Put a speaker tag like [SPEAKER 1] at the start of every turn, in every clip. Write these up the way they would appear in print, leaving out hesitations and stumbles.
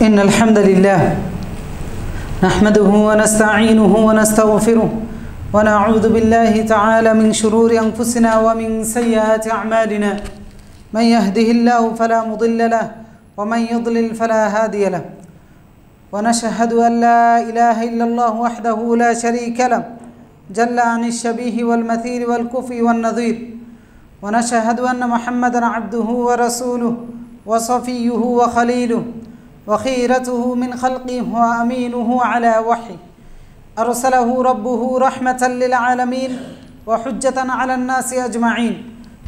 [SPEAKER 1] إن الحمد لله نحمده ونستعينه ونستغفره ونعوذ بالله تعالى من شرور أنفسنا ومن سيئات أعمالنا من يهده الله فلا مضل له ومن يضلل فلا هادي له ونشهد أن لا إله إلا الله وحده لا شريك له جل عن الشبيه والمثيل والكفء والنظير ونشهد أن محمدا عبده ورسوله وصفيه وخليله وخيرته من خلقه وأمينه على وحيه أرسله ربه رحمة للعالمين وحجة على الناس أجمعين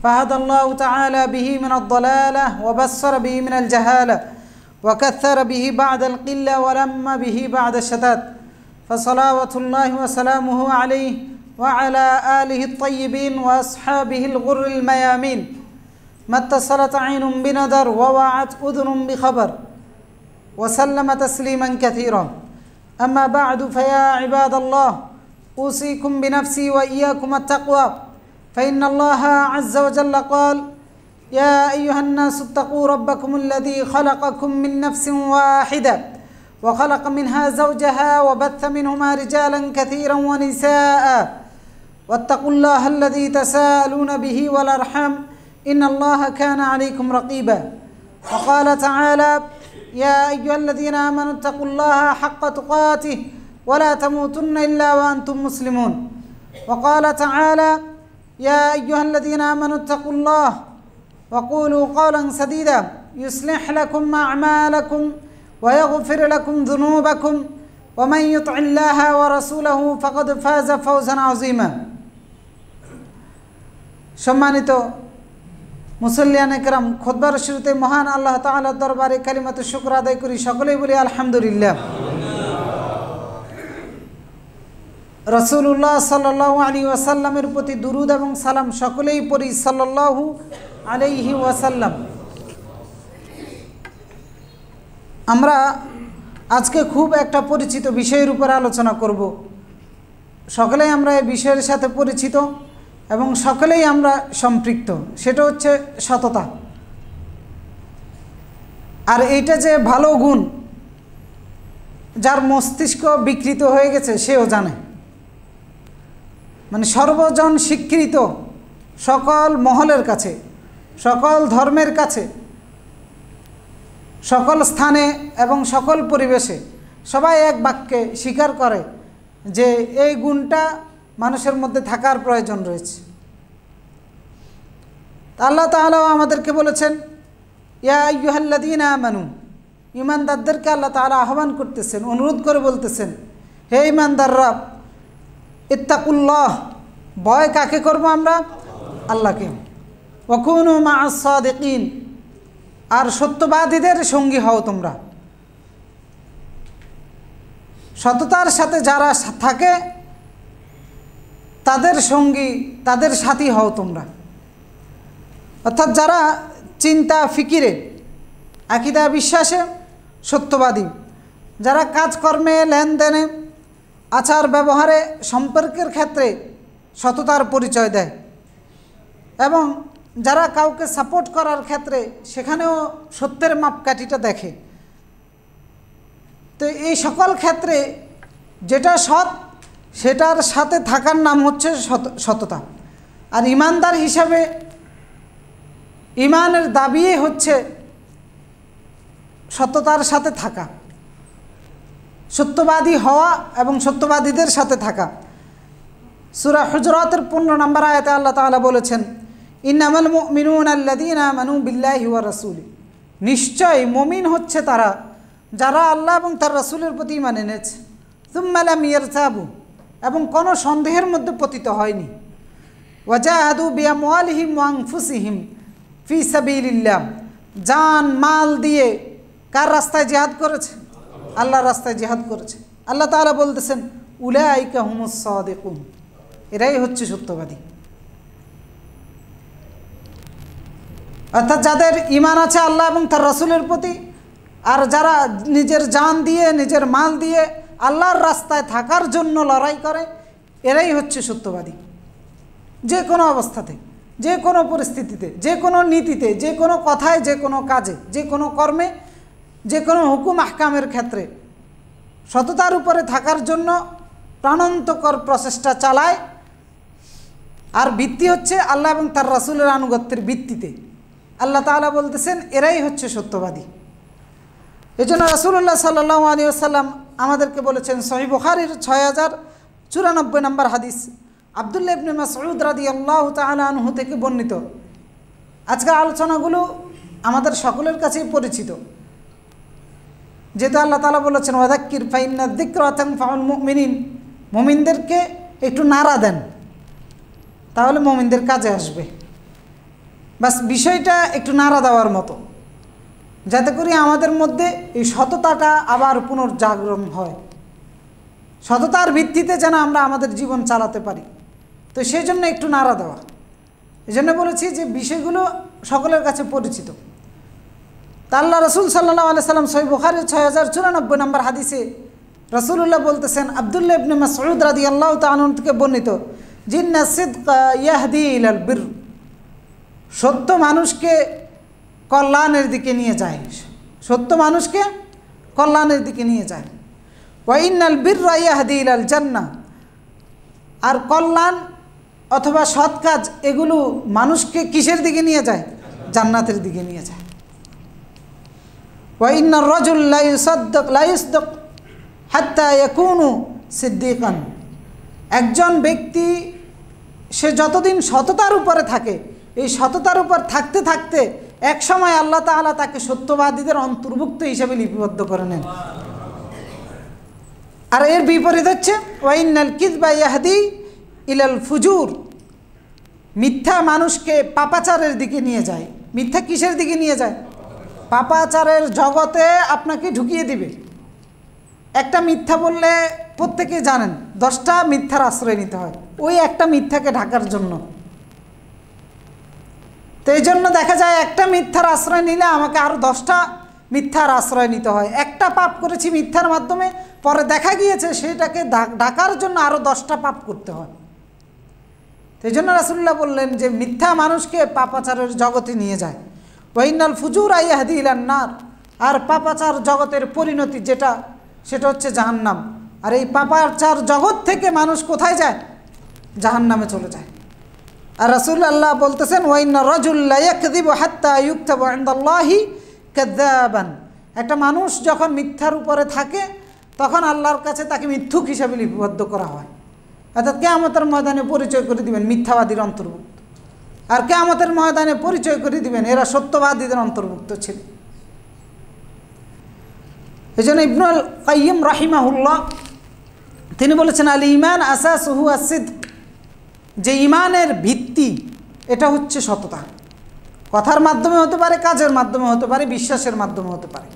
[SPEAKER 1] فهدى الله تعالى به من الضلالة وبصر به من الجهالة وكثر به بعد القلة ولم به بعد الشتات فصلوات الله وسلامه عليه وعلى آله الطيبين وأصحابه الغر الميامين ما اتصلت عين بنظر ووعت أذن بخبر وسلم تسليما كثيرا أما بعد فيا عباد الله أوصيكم بنفسي وإياكم التقوى فإن الله عز وجل قال يا أيها الناس اتقوا ربكم الذي خلقكم من نفس واحدة وخلق منها زوجها وبث منهما رجالا كثيرا ونساء واتقوا الله الذي تساءلون به والأرحام إن الله كان عليكم رقيبا وقال تعالى يا أيها الذين آمنوا اتقوا الله حق تقاته ولا تموتن إلا وأنتم مسلمون وقال تعالى يا أيها الذين آمنوا اتقوا الله وقولوا قولا سديدا يصلح لكم أعمالكم ويغفر لكم ذنوبكم ومن يطع الله ورسوله فقد فاز فوزا عظيما সম্মানিত মুসল্লিয়ান একরাম, খুতবার শুরুতে মহান আল্লাহ তাআলার দরবারে কালিমাতুশ শুকর আদায় করি, সকলেই বলি আলহামদুলিল্লাহ। রাসূলুল্লাহ সাল্লাল্লাহু আলাইহি ওয়াসাল্লামের প্রতি দুরূদ এবং সালাম সকলেই পড়ি সাল্লাল্লাহু আলাইহি ওয়াসাল্লাম। আমরা আজকে খুব একটা পরিচিত বিষয়ের উপর আলোচনা করব। সকলেই আমরা এই বিষয়ের সাথে পরিচিত এবং সকলেই আমরা সম্পৃক্ত, সেটা হচ্ছে সততা। আর এইটা যে ভালো গুণ, যার মস্তিষ্ক বিকৃত হয়ে গেছে সেও জানে, মানে সর্বজন স্বীকৃত, সকল মহলের কাছে, সকল ধর্মের কাছে, সকল স্থানে এবং সকল পরিবেশে সবাই এক বাক্যে স্বীকার করে যে এই গুণটা মানুষের মধ্যে থাকার প্রয়োজন রয়েছে। আল্লাহ তাআলাও আমাদেরকে বলেছেন ইয়া আইয়ুহাল্লাযীনা আমানু, ঈমানদারদেরকে আল্লাহ তাআলা আহ্বান করতেছেন, অনুরোধ করে বলতেছেন হে ঈমানদাররা, ইত্তাকুল্লাহ, ভয় কাকে করব আমরা? আল্লাহকে। ওয়া কুনু মা'আস সাদিকিন, আর সত্যবাদীদের সঙ্গী হও তোমরা। সততার সাথে যারা থাকে তাদের সঙ্গী, তাদের সাথী হও তোমরা। অর্থাৎ যারা চিন্তা ফিকিরে, আকীদা বিশ্বাসে সত্যবাদী, যারা কাজকর্মে, লেনদেনে, আচার ব্যবহারে, সম্পর্কের ক্ষেত্রে সততার পরিচয় দেয়, এবং যারা কাউকে সাপোর্ট করার ক্ষেত্রে সেখানেও সত্যের মাপকাঠিটা দেখে। তো এই সকল ক্ষেত্রে যেটা সৎ সেটার সাথে থাকার নাম হচ্ছে সততা। আর ঈমানদার হিসাবে ঈমানের দাবি হচ্ছে সততার সাথে থাকা, সত্যবাদী হওয়া এবং সত্যবাদীদের সাথে থাকা। সূরা হুজুরাতের 15 নম্বর আয়াতে আল্লাহ তাআলা বলেছেন ইন্নামাল মুমিনুনা আল্লাযীনা আমানু বিল্লাহি ওয়া রাসূলি, নিশ্চয় মুমিন হচ্ছে তারা যারা আল্লাহ এবং তার রাসূলের প্রতি ঈমান এনেছে, সুম্মা লাম ইয়ারতাবু, এবং কোনো সন্দেহের মধ্যে পতিত হয়নি, ওয়াজাহাদু বিআমওয়ালিহিম ওয়া আনফুসিহিম ফি সাবিলিল্লাহ, জান মাল দিয়ে কার রাস্তায় জিহাদ করেছে? আল্লাহর রাস্তায় জিহাদ করেছে। আল্লাহ তাআলা বলতেছেন উলাইকা হুমুস সাদিকুন, এরাই হচ্ছে সত্যবাদী। অর্থাৎ যাদের ঈমান আছে আল্লাহ এবং তার রাসূলের প্রতি, আর যারা নিজের জান দিয়ে, নিজের মাল দিয়ে আল্লাহর রাস্তায় থাকার জন্য লড়াই করে, এরাই হচ্ছে সত্যবাদী। যে কোনো অবস্থাতে, যে কোনো পরিস্থিতিতে, যে কোনো নীতিতে, যে কোনো কথায়, যে কোনো কাজে, যে কোনো কর্মে যে কোনো হুকুম আহকামের ক্ষেত্রে সততার উপরে থাকার জন্য প্রাণান্তকর প্রচেষ্টা চালায়। আর ভিত্তি হচ্ছে আল্লাহ এবং তার রাসূলের আনুগত্যের ভিত্তিতে। আল্লাহ তাআলা বলতেছেন এরাই হচ্ছে সত্যবাদী। এজন্য রাসূলুল্লাহ সাল্লাল্লাহু আলাইহি ওয়াসাল্লাম আমাদেরকে বলেছেন, সহিহ বুখারীর 6094 নম্বর হাদিস, আব্দুল্লাহ ইবনে মাসউদ রাদিয়াল্লাহু তাআলা আনহু থেকে বর্ণিত। আজকের আলোচনাগুলো আমাদের সকলের কাছেই পরিচিত, যেহেতু আল্লাহ তাআলা বলেছেন ওয়াযাক্কির ফাইন্না যিকরা তানফাউল মুমিনিন, মুমিনদেরকে একটু নাড়া দেন তাহলে মুমিনদের কাজে আসবে। বাস বিষয়টা একটু নাড়া দেওয়ার মতো, যাতে করে আমাদের মধ্যে এই সততাটা আবার পুনর্জাগরণ হয়, সততার ভিত্তিতে যেন আমরা আমাদের জীবন চালাতে পারি। তো সেই জন্য একটু নাড়া দেওয়া। এই জন্য বলেছি যে বিষয়গুলো সকলের কাছে পরিচিত। তা আল্লাহ রসুল সাল্লাল্লাহু আলাইহি সাল্লাম সহিহ বুখারীর 6094 নম্বর হাদিসে রাসূলুল্লাহ বলতেছেন, আব্দুল্লাহ ইবনে মাসউদ রাদিয়াল্লাহু তাআলা আনহু থেকে বর্ণিত, জিন্না সিদকা ইয়াহদি ইলাল বির, সত্য মানুষকে কল্যাণের দিকে নিয়ে যায়, সত্য মানুষকে কল্যাণের দিকে নিয়ে যায়। ওয়া ইন্নাল বিররা ইয়াহদি ইলাল জান্নাহ, আর কল্যাণ অথবা সৎ কাজ এগুলো মানুষকে কিসের দিকে নিয়ে যায়? জান্নাতের দিকে নিয়ে যায়। ওয়া ইন্নার রাজুল লা ইউসাদ্দিক হাত্তা ইয়াকুনু সিদ্দিকান, একজন ব্যক্তি সে যতদিন সততার উপরে থাকে, এই সততার উপর থাকতে থাকতে এক সময় আল্লাহ তাআলা তাকে সত্যবাদীদের অন্তর্ভুক্ত হিসেবে লিপিবদ্ধ করে নেন। আর এর বিপরীত হচ্ছে ওয়া ইন্নাল কিযবা ইয়াহদি ইলাল ফুজুর, মিথ্যা মানুষকে পাপাচারের দিকে নিয়ে যায়। মিথ্যা কিসের দিকে নিয়ে যায়? পাপাচারের জগতে আপনাকে ঢুকিয়ে দিবে। একটা মিথ্যা বললে প্রত্যেকে জানেন 10টা মিথ্যার আশ্রয় নিতে হয় ওই একটা মিথ্যাকে ঢাকার জন্য। তো এই জন্য দেখা যায় একটা মিথ্যার আশ্রয় নিলে আমাকে আরও 10টা মিথ্যার আশ্রয় নিতে হয়। একটা পাপ করেছি মিথ্যার মাধ্যমে, পরে দেখা গিয়েছে সেটাকে ঢাকার জন্য আরও 10টা পাপ করতে হয়। এই জন্য রাসূলুল্লাহ বললেন যে মিথ্যা মানুষকে পাপাচারের জগতে নিয়ে যায়। ওয়া ইন্নাল ফুজুরা ইয়াহদি ইলান নার, আর পাপাচার জগতের পরিণতি যেটা সেটা হচ্ছে জাহান্নাম। আর এই পাপাচার জগৎ থেকে মানুষ কোথায় যায়? জাহান্নামে চলে যায়। আর রাসূলুল্লাহ বলতেছেন ওয়া ইন্না রাজুল লা ইয়াকযিবু হাত্তা ইউকতাবু ইনদাল্লাহি কাযাবান, একটা মানুষ যখন মিথ্যার উপরে থাকে তখন আল্লাহর কাছে তাকে মিথ্যুক হিসাবে লিপিবদ্ধ করা হয়। অর্থাৎ কিয়ামতের ময়দানে পরিচয় করে দিবেন মিথ্যাবাদীর অন্তর্ভুক্ত, আর কিয়ামতের ময়দানে পরিচয় করে দিবেন এরা সত্যবাদীদের অন্তর্ভুক্ত ছিল। এই জন্য ইবনুল কাইয়িম রাহিমাহুল্লাহ তিনি বলেছেন আল ঈমান আসাসুহু আস-সিদক, যে ঈমানের ভিত্তি এটা হচ্ছে সততা। কথার মাধ্যমে হতে পারে, কাজের মাধ্যমে হতে পারে, বিশ্বাসের মাধ্যমে হতে পারে।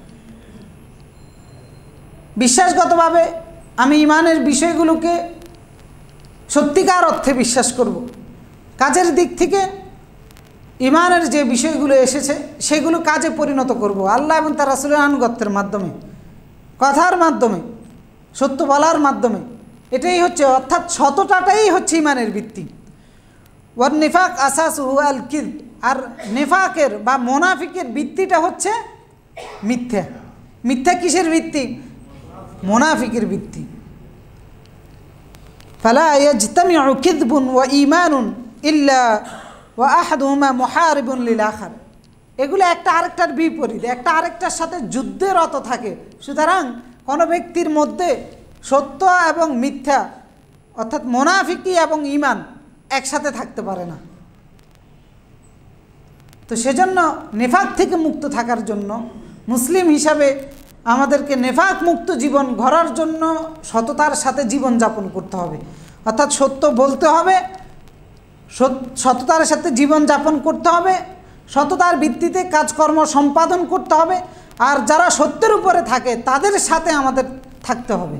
[SPEAKER 1] বিশ্বাসগতভাবে আমি ঈমানের বিষয়গুলোকে সত্যিকার অর্থে বিশ্বাস করব। কাজের দিক থেকে ঈমানের যে বিষয়গুলো এসেছে সেগুলো কাজে পরিণত করব আল্লাহ এবং তার রাসূলের আনুগত্যের মাধ্যমে, কথার মাধ্যমে, সত্য বলার মাধ্যমে। এটাই হচ্ছে, অর্থাৎ সততাটাই হচ্ছে ঈমানের ভিত্তি। ওয়ান নিফাক আসাসুহু আল কিযব, আর নিফাকের বা মুনাফিকের ভিত্তিটা হচ্ছে মিথ্যা। মিথ্যা কিসের ভিত্তি? মুনাফিকের ভিত্তি। ফালা ইয়াজতামিউ কিযবুন ওয়া ঈমানুন ইল্লা ওয়া আহাদুহুমা মুহারিবুন লিল আখার, এগুলো একটা আরেকটার বিপরীত, একটা আরেকটার সাথে যুদ্ধে রত থাকে। সুতরাং কোনো ব্যক্তির মধ্যে সত্য এবং মিথ্যা অর্থাৎ মুনাফিকি এবং ঈমান একসাথে থাকতে পারে না। তো সেজন্য নেফাক থেকে মুক্ত থাকার জন্য মুসলিম হিসাবে আমাদেরকে নেফাক মুক্ত জীবন গড়ার জন্য সততার সাথে জীবন যাপন করতে হবে। অর্থাৎ সত্য বলতে হবে, সততার সাথে জীবন যাপন করতে হবে, সততার ভিত্তিতে কাজকর্ম সম্পাদন করতে হবে। আর যারা সত্যের উপরে থাকে তাদের সাথে আমাদের থাকতে হবে।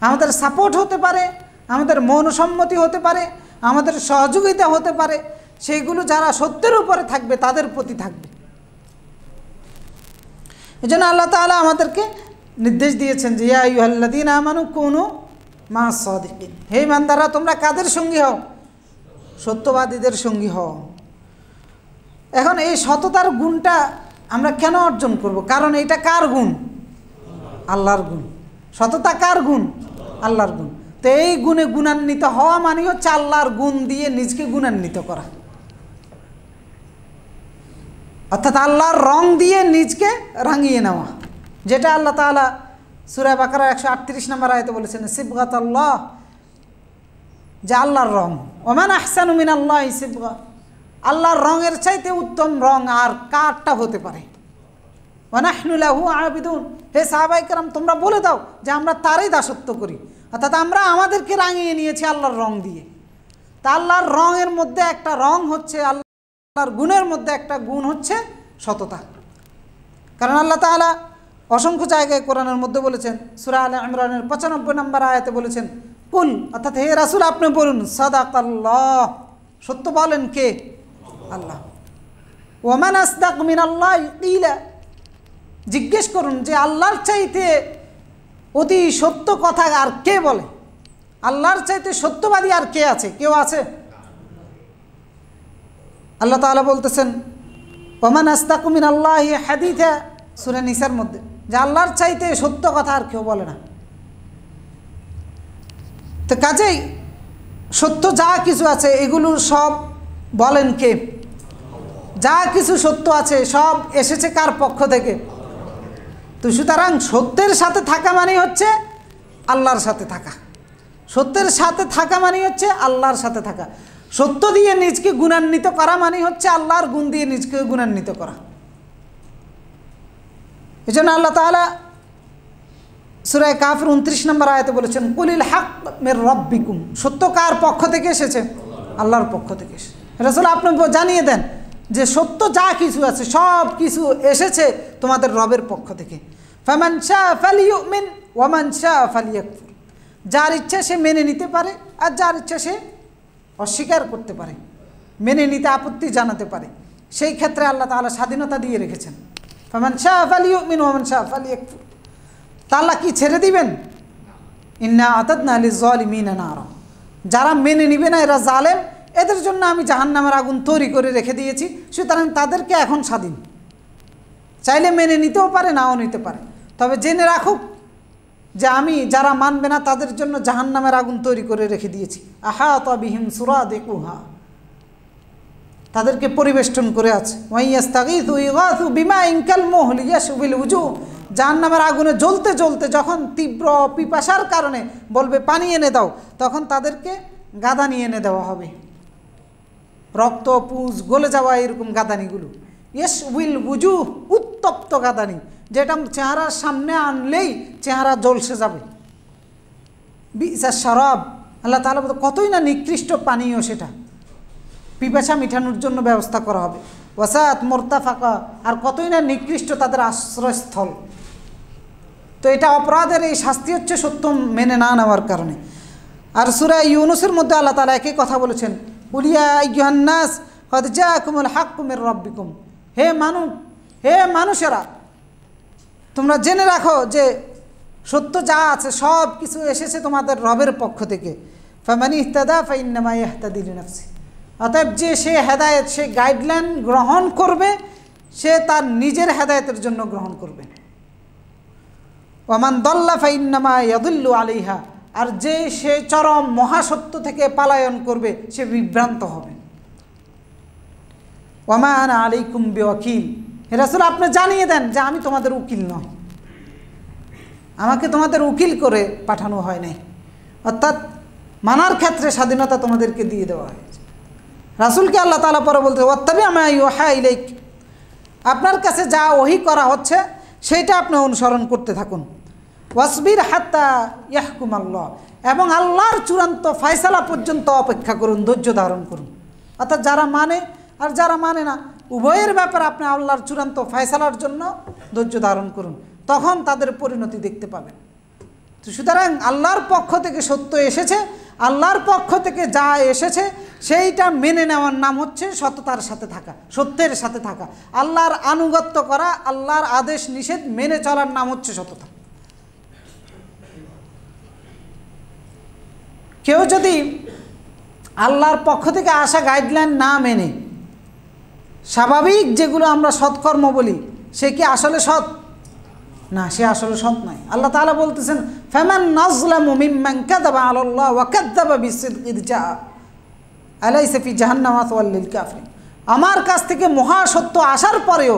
[SPEAKER 1] আমাদের সাপোর্ট হতে পারে, আমাদের মনসম্মতি হতে পারে, আমাদের সহযোগিতা হতে পারে, সেইগুলো যারা সত্যের উপরে থাকবে তাদের প্রতি থাকবে। এজন্য আল্লাহ তাআলা আমাদেরকে নির্দেশ দিয়েছেন যে ইয়া আইয়ুহাল্লাযীনা আমানু কুনু মা'আস সাদিকিন, হে ইমানদাররা তোমরা কাদের সঙ্গী হও? সত্যবাদীদের সঙ্গী হও। এখন এই সততার গুণটা আমরা কেন অর্জন করব? কারণ এটা কার গুণ? আল্লাহর গুণ। সততা কার গুণ? আল্লাহর গুণ। তো এই গুণে গুণান্বিত হওয়া মানে হচ্ছে আল্লাহর গুণ দিয়ে নিজকে গুণান্বিত করা, অর্থাৎ আল্লাহর রং দিয়ে নিজকে রাঙিয়ে নেওয়া, যেটা আল্লাহ তাআলা সূরা বাকারা 138 নম্বর আয়াতে বলেছেন সিবগাতাল্লাহ, যে আল্লাহর রং। ওমান আহসানু মিনাল্লাহি সিবগা, আল্লাহর রঙের চাইতে উত্তম রং আর কারটা হতে পারে? ওয়া নাহনু লাহু আবিদুন, হে সাহাবায়ে কেরাম তোমরা বলে দাও যে আমরা তারই দাসত্ব করি, অর্থাৎ আমরা আমাদেরকে রাঙিয়ে নিয়েছি আল্লাহর রং দিয়ে। তা আল্লাহর রঙের মধ্যে একটা রং হচ্ছে, আল্লাহর গুণের মধ্যে একটা গুণ হচ্ছে সততা। কারণ আল্লাহ তাআলা অসংখ্য জায়গায় কোরআনের মধ্যে বলেছেন, সূরা আলে ইমরানের 95 নম্বর আয়াতে বলেছেন কুল, অর্থাৎ হে রাসূল আপনি বলুন সাদাকাল্লাহ, সত্য বলেন কে? আল্লাহ। ওয়ামান আসদাক মিনাল্লাহি কিলা, জিজ্ঞেস করুন যে আল্লাহর চাইতে অতি সত্য কথা আর কে বলে? আল্লাহর চাইতে সত্যবাদী আর কে আছে? কেউ আছে? আল্লাহ তাআলা বলতেছেন ওয়ামান আসদাকু মিনাল্লাহি হাদিসা, সূরা নিসার মধ্যে, যে আল্লাহর চাইতে সত্য কথা আর কেউ বলে না। তো কাজেই সত্য যা কিছু আছে এগুলো সব বলেন কে? যা কিছু সত্য আছে সব এসেছে কার পক্ষ থেকে? তো সুতরাং সত্যের সাথে থাকা মানে হচ্ছে আল্লাহর সাথে থাকা, সত্যের সাথে থাকা মানে হচ্ছে আল্লাহর সাথে থাকা। সত্য দিয়ে নিজকে গুণান্বিত করা মানে হচ্ছে আল্লাহর গুণ দিয়ে নিজকে গুণান্বিত করা। এই জন্য আল্লাহ তাআলা সূরা কাফির 29 নম্বর আয়াতে বলেছেন কুলিল হক মির রাব্বিকুম, সত্য কার পক্ষ থেকে এসেছে? আল্লাহর পক্ষ থেকে এসেছে। রাসূল আপনি জানিয়ে দেন যে সত্য যা কিছু আছে সব কিছু এসেছে তোমাদের রবের পক্ষ থেকে। ফামান শা ফালিয়ুমিন ওয়া মান শা ফালিয়াকফুর, যার ইচ্ছা সে মেনে নিতে পারে আর যার ইচ্ছা সে অস্বীকার করতে পারে, মেনে নিতে আপত্তি জানাতে পারে। সেই ক্ষেত্রে আল্লাহ তাআলা স্বাধীনতা দিয়ে রেখেছেন। ফামান শা ফালিয়ুমিন ওয়া মান শা ফালিয়াকফুর, তা আল্লাহ কি ছেড়ে দিবেন? ইন্না আতাদনা লিয-যালিমিনা নারা, যারা মেনে নিবে না এরা জালেম, এদের জন্য আমি জাহান্নামের আগুন তৈরি করে রেখে দিয়েছি। সুতরাং তাদেরকে এখন স্বাধীন, চাইলে মেনে নিতেও পারে নাও নিতে পারে, তবে জেনে রাখুক যে আমি যারা মানবে না তাদের জন্য জাহান্নামের আগুন তৈরি করে রেখে দিয়েছি। আহাতা বিহিম সুরাদিকুহা, তাদেরকে পরিবেষ্টন করে আছে। ওয়াইয়াস্তাগীথু ইগাথু বিমাইন কালমুহলি ইয়াশবিল উজুহ, জাহান্নামের আগুনে জ্বলতে জ্বলতে যখন তীব্র পিপাসার কারণে বলবে পানি এনে দাও, তখন তাদেরকে গাদানি এনে দেওয়া হবে, রক্ত পুঁজ গলে যাওয়া এরকম গাদানিগুলো। ইয়াশবিল উজুহ, উত্তপ্ত গাদানি, যেটা চেহারার সামনে আনলেই চেহারা জ্বলসে যাবে। বিসা শারাব, আল্লাহ তাআলা বলতে কতই না নিকৃষ্ট পানীয় সেটা, পিপাসা মিটানোর জন্য ব্যবস্থা করা হবে। ওয়াসাত মুরতাফাকা, আর কতই না নিকৃষ্ট তাদের আশ্রয়স্থল। তো এটা অপরাধের এই শাস্তি হচ্ছে সত্য মেনে না নেওয়ার কারণে। আর সূরা ইউনূসের মধ্যে আল্লাহ তাআলা একই কথা বলেছেন কুলিয়া আইয়ুহান নাস ক্বাদ জাআকুমুল হাক্কু মির রাব্বিকুম, হে মানুষেরা তোমরা জেনে রাখো যে সত্য যা আছে সব কিছু এসেছে তোমাদের রবের পক্ষ থেকে। ফামান ইহতাদা ফাইন্নামা ইয়াহতাদি লিনাফসি, অতএব যে সে হেদায়েত, সে গাইডলাইন গ্রহণ করবে সে তার নিজের হেদায়েতের জন্য গ্রহণ করবে। ওয়ামান দাল্লা ফাইন্নামা ইয়াদুল্লু আলাইহা, আর যে সে চরম মহাসত্য থেকে পালায়ন করবে সে বিভ্রান্ত হবে। ওয়ামা আনা আলাইকুম বিওয়াকিল, হে রাসূল আপনি জানিয়ে দেন যে আমি তোমাদের উকিল নই, আমাকে তোমাদের উকিল করে পাঠানো হয় নাই। অর্থাৎ মানার ক্ষেত্রে স্বাধীনতা তোমাদেরকে দিয়ে দেওয়া হয়েছে। রাসূলকে আল্লাহ তাআলা পরে বলতে ওয়াত্তাবি মা ইউহা ইলাইক, আপনার কাছে যা ওহী করা হচ্ছে সেইটা আপনি অনুসরণ করতে থাকুন। ওয়াসবির হাত্তা ইয়াহকুম আল্লাহ, এবং আল্লাহর চূড়ান্ত ফয়সালা পর্যন্ত অপেক্ষা করুন, ধৈর্য ধারণ করুন। অর্থাৎ যারা মানে আর যারা মানে না উভয়ের ব্যাপারে আপনি আল্লাহর চূড়ান্ত ফয়সালার জন্য ধৈর্য ধারণ করুন, তখন তাদের পরিণতি দেখতে পাবেন। তো সুতরাং আল্লাহর পক্ষ থেকে সত্য এসেছে, আল্লাহর পক্ষ থেকে যা এসেছে সেইটা মেনে নেওয়ার নাম হচ্ছে সততার সাথে থাকা, সত্যের সাথে থাকা। আল্লাহর আনুগত্য করা, আল্লাহর আদেশ নিষেধ মেনে চলার নাম হচ্ছে সততা। কেউ যদি আল্লাহর পক্ষ থেকে আসা গাইডলাইন না মেনে স্বাভাবিক যেগুলো আমরা সৎকর্ম বলি সে কি আসলে সৎ? না, সে আসলে সৎ নয়। আল্লাহ তাআলা বলতেছেন, ফামান নাযলামু মিম্মান কাযাবা আলাল্লাহ ওয়া কাযাবা বিসিদকি ইয জাআ আলাইসা ফি জাহান্নাম মাসওয়াল লিল কাফিরিন। আমার কাছ থেকে মহাসত্য আসার পরেও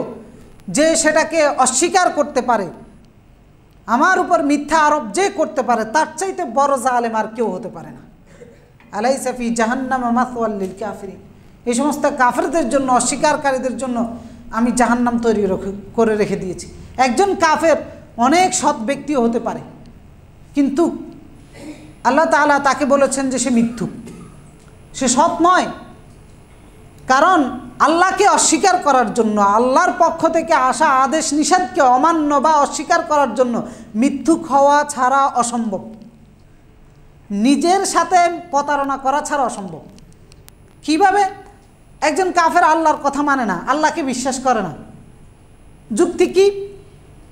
[SPEAKER 1] যে সেটাকে অস্বীকার করতে পারে, আমার উপর মিথ্যা আরোপ যে করতে পারে, তার চাইতে বড় জালেম আর কেউ হতে পারে না। আলাইসা ফি জাহান্নাম মাসওয়াল লিল কাফিরিন, এই সমস্ত কাফেরদের জন্য, অস্বীকারকারীদের জন্য আমি জাহান্নাম তৈরি করে রেখে দিয়েছি। একজন কাফের অনেক সৎ ব্যক্তিও হতে পারে, কিন্তু আল্লাহ তাআলা তাকে বলেছেন যে সে মিথ্যুক, সে সৎ নয়। কারণ আল্লাহকে অস্বীকার করার জন্য, আল্লাহর পক্ষ থেকে আসা আদেশ নিষেধকে অমান্য বা অস্বীকার করার জন্য মিথ্যুক হওয়া ছাড়া অসম্ভব, নিজের সাথে প্রতারণা করা ছাড়া অসম্ভব। কিভাবে? একজন কাফের আল্লাহর কথা মানে না, আল্লাহকে বিশ্বাস করে না। যুক্তি কি?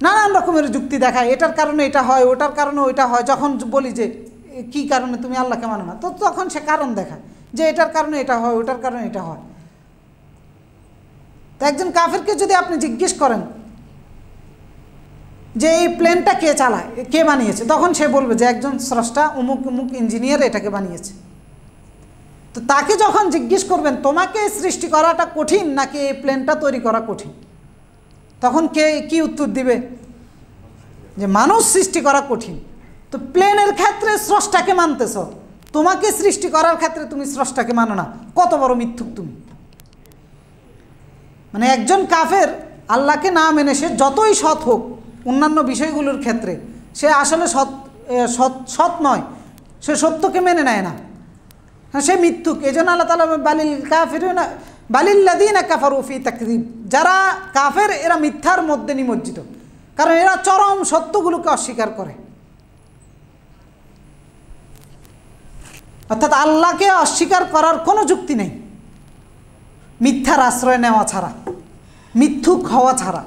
[SPEAKER 1] নানান রকমের যুক্তি দেখায়, এটার কারণে এটা হয়, ওটার কারণে ওইটা হয়। যখন বলি যে কি কারণে তুমি আল্লাহকে মানো না, তো তখন সে কারণ দেখায় যে এটার কারণে এটা হয়, ওটার কারণে এটা হয়। তো একজন কাফেরকে যদি আপনি জিজ্ঞেস করেন যে এই প্লেনটা কে চালায়, কে বানিয়েছে, তখন সে বলবে যে একজন স্রষ্টা, অমুক অমুক ইঞ্জিনিয়ার এটাকে বানিয়েছে। তো তাকে যখন জিজ্ঞেস করবেন তোমাকে সৃষ্টি করাটা কঠিন নাকি এই প্লেনটা তৈরি করা কঠিন, তখন কে কি উত্তর দিবে? যে মানুষ সৃষ্টি করা কঠিন। তো প্লেনের ক্ষেত্রে স্রষ্টাকে মানতেছ, তোমাকে সৃষ্টি করার ক্ষেত্রে তুমি স্রষ্টাকে মানো না, কত বড় মিথ্যুক তুমি। মানে একজন কাফের আল্লাহকে না মেনে সে যতই সৎ হোক অন্যান্য বিষয়গুলোর ক্ষেত্রে, সে আসলে সৎ নয়, সে সত্যকে মেনে নেয় না, হ্যাঁ সে মিথ্যুক। এই জন্য আল্লাহ তাআলা বালিল্লাযীনা কাফারু ফি তাকযীব, যারা কাফের এরা মিথ্যার মধ্যে নিমজ্জিত, কারণ এরা চরম সত্যগুলোকে অস্বীকার করে। অর্থাৎ আল্লাহকে অস্বীকার করার কোনো যুক্তি নেই মিথ্যার আশ্রয় নেওয়া ছাড়া, মিথ্যুক হওয়া ছাড়া।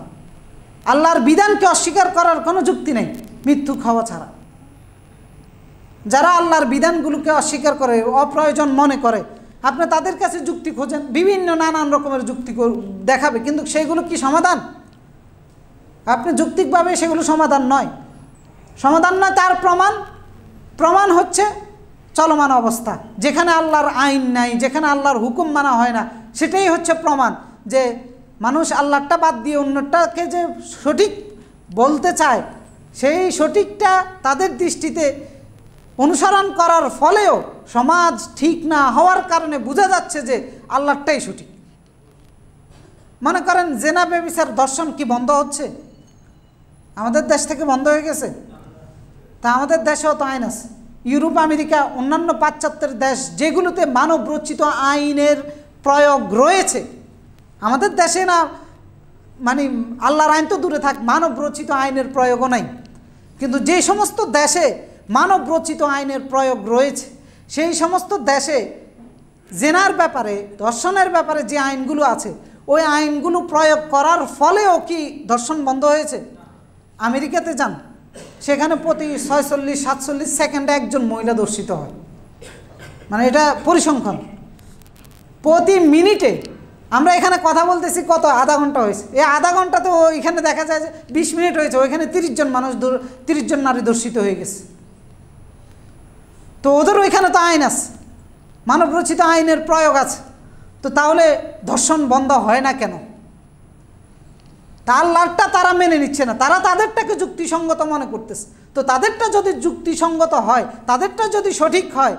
[SPEAKER 1] আল্লাহর বিধানকে অস্বীকার করার কোনো যুক্তি নেই মিথ্যুক হওয়া ছাড়া। যারা আল্লাহর বিধানগুলোকে অস্বীকার করে, অপ্রয়োজন মনে করে, আপনি তাদের কাছে যুক্তি খোঁজেন, বিভিন্ন নানান রকমের যুক্তি দেখাবে, কিন্তু সেগুলো কি সমাধান? আপনি যৌক্তিকভাবে সেগুলো সমাধান নয়, সমাধান নয়। তার প্রমাণ হচ্ছে চলমান অবস্থা, যেখানে আল্লাহর আইন নাই, যেখানে আল্লাহর হুকুম মানা হয় না, সেটাই হচ্ছে প্রমাণ যে মানুষ আল্লাহটা বাদ দিয়ে অন্যটাকে যে সঠিক বলতে চায়, সেই সঠিকটা তাদের দৃষ্টিতে অনুসরণ করার ফলেও সমাজ ঠিক না হওয়ার কারণে বোঝা যাচ্ছে যে আল্লাহটাই সঠিক। মনে করেন জেনা, ব্যভিচার, দর্শন কি বন্ধ হচ্ছে? আমাদের দেশ থেকে বন্ধ হয়ে গেছে? তা আমাদের দেশেও তো আইন আছে। ইউরোপ, আমেরিকা, অন্যান্য পাশ্চাত্যের দেশ যেগুলোতে মানব রচিত আইনের প্রয়োগ রয়েছে, আমাদের দেশে না, মানে আল্লাহর আইন তো দূরে থাক, মানব রচিত আইনের প্রয়োগও নাই। কিন্তু যে সমস্ত দেশে মানব রচিত আইনের প্রয়োগ রয়েছে, সেই সমস্ত দেশে জেনার ব্যাপারে, ধর্ষণের ব্যাপারে যে আইনগুলো আছে, ওই আইনগুলো প্রয়োগ করার ফলেও কি ধর্ষণ বন্ধ হয়েছে? আমেরিকাতে যান, সেখানে প্রতি 46-47 সেকেন্ডে একজন মহিলা ধর্ষিত হয়। মানে এটা পরিসংখ্যান, প্রতি মিনিটে। আমরা এখানে কথা বলতেছি কত, আধা ঘন্টা হয়েছে, এই আধা ঘন্টাতে ওইখানে দেখা যায় যে 20 মিনিট হয়েছে, ওইখানে 30 জন মানুষ, 30 জন নারী ধর্ষিত হয়ে গেছে। তো ওদের ওইখানে তো আইন আছে, মানব রচিত আইনের প্রয়োগ আছে। তো তাহলে ধর্ষণ বন্ধ হয় না কেন? তার লাভটা তারা মেনে নিচ্ছে না, তারা তাদেরটাকে যুক্তিসঙ্গত মনে করতেছে। তো তাদেরটা যদি যুক্তিসঙ্গত হয়, তাদেরটা যদি সঠিক হয়,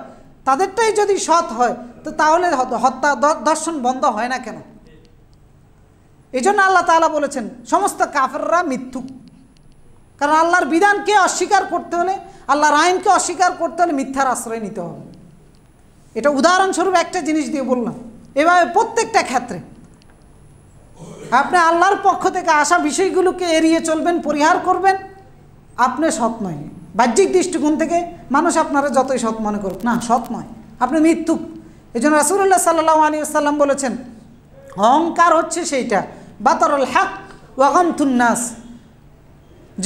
[SPEAKER 1] তাদেরটাই যদি সৎ হয়, তো তাহলে হত্যা, ধর্ষণ বন্ধ হয় না কেন? এই জন্য আল্লাহ তাআলা বলেছেন সমস্ত কাফেররা মিথ্যুক। কারণ আল্লাহর বিধানকে অস্বীকার করতে হলে, আল্লাহর আইনকে অস্বীকার করতে হলে মিথ্যার আশ্রয় নিতে হবে। এটা উদাহরণস্বরূপ একটা জিনিস দিয়ে বললাম। এভাবে প্রত্যেকটা ক্ষেত্রে আপনি আল্লাহর পক্ষ থেকে আসা বিষয়গুলোকে এড়িয়ে চলবেন, পরিহার করবেন। আপনি সৎ নয়, বাহ্যিক দৃষ্টিকোণ থেকে মানুষ আপনারা যতই সৎ মনে করুক না, সৎ নয়, আপনি মিথ্যুক। এই জন্য রাসূলুল্লাহ সাল্লাল্লাহু আলাইহি ওয়াসাল্লাম বলেছেন, অহংকার হচ্ছে সেইটা বাতারুল হক ওয়া গামতুন নাস,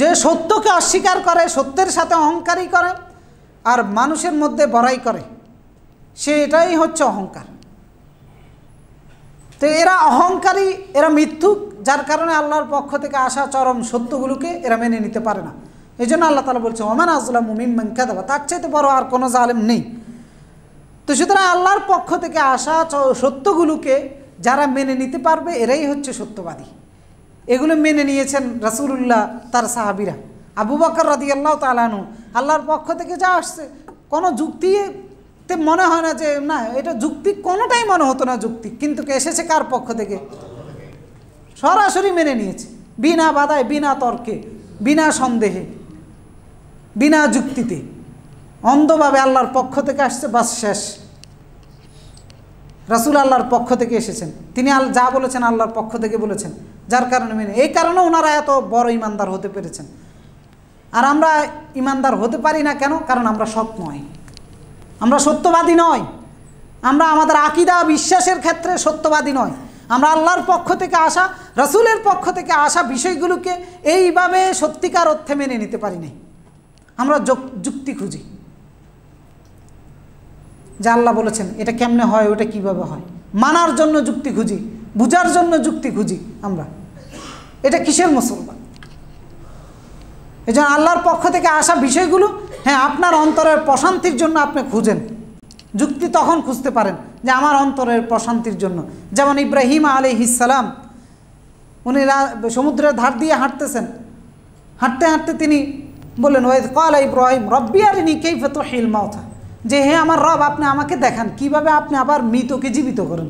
[SPEAKER 1] যে সত্যকে অস্বীকার করে, সত্যের সাথে অহংকারই করে আর মানুষের মধ্যে বড়াই করে, সেটাই হচ্ছে অহংকার। তো এরা অহংকারী, এরা মিথ্যুক, যার কারণে আল্লাহর পক্ষ থেকে আসা চরম সত্যগুলোকে এরা মেনে নিতে পারে না। এই জন্য আল্লাহ তাআলা বলছে ওমান আযলামু মিম্মান কাযাবা, তার চাইতে বড় আর কোনো জালেম নেই। তো সুতরাং আল্লাহর পক্ষ থেকে আসা সত্যগুলোকে যারা মেনে নিতে পারবে এরাই হচ্ছে সত্যবাদী। এগুলো মেনে নিয়েছেন রাসূলুল্লাহ, তার সাহাবীরা। আবু বকর রাদিয়াল্লাহু তাআলা আনহু, আল্লাহর পক্ষ থেকে যা আসছে কোনো যুক্তিতে মনে হয় না যে না এটা যুক্তি, কোনোটাই মনে হতো না যুক্তি, কিন্তু এসেছে কার পক্ষ থেকে? সরাসরি মেনে নিয়েছে, বিনা বাধায়, বিনা তর্কে, বিনা সন্দেহে, বিনা যুক্তিতে, অন্ধভাবে আল্লাহর পক্ষ থেকে আসছে, বাস শেষ। রাসূল আল্লাহর পক্ষ থেকে এসেছেন, তিনি যা বলেছেন আল্লাহর পক্ষ থেকে বলেছেন, যার কারণে মেনে, এই কারণে ওনারা এত বড় ইমানদার হতে পেরেছেন। আর আমরা ইমানদার হতে পারি না কেন? কারণ আমরা সৎ নই, আমরা সত্যবাদী নই, আমরা আমাদের আকীদা বিশ্বাসের ক্ষেত্রে সত্যবাদী নয়। আমরা আল্লাহর পক্ষ থেকে আসা, রাসূলের পক্ষ থেকে আসা বিষয়গুলোকে এইভাবে সত্যিকার অর্থে মেনে নিতে পারি নাই। আমরা যুক্তি খুঁজি, যা আল্লাহ বলেছেন এটা কেমনে হয়, ওটা কিভাবে হয়, মানার জন্য যুক্তি খুঁজি, বুঝার জন্য যুক্তি খুঁজি আমরা। এটা কিসের মুসলমান? এই জন্য আল্লাহর পক্ষ থেকে আসা বিষয়গুলো, হ্যাঁ, আপনার অন্তরের প্রশান্তির জন্য আপনি খুঁজেন, যুক্তি তখন খুঁজতে পারেন যে আমার অন্তরের প্রশান্তির জন্য। যেমন ইব্রাহিম আলাইহিস সালাম, উনি সমুদ্রের ধার দিয়ে হাঁটতেছেন, হাঁটতে হাঁটতে তিনি বললেন ওয়াইদ ক্বালা ইব্রাহিম রব্বি আরিনি কাইফা তুহিল মাউতা, যে হে আমার রব, আপনি আমাকে দেখান কিভাবে আপনি আবার মৃতকে জীবিত করেন।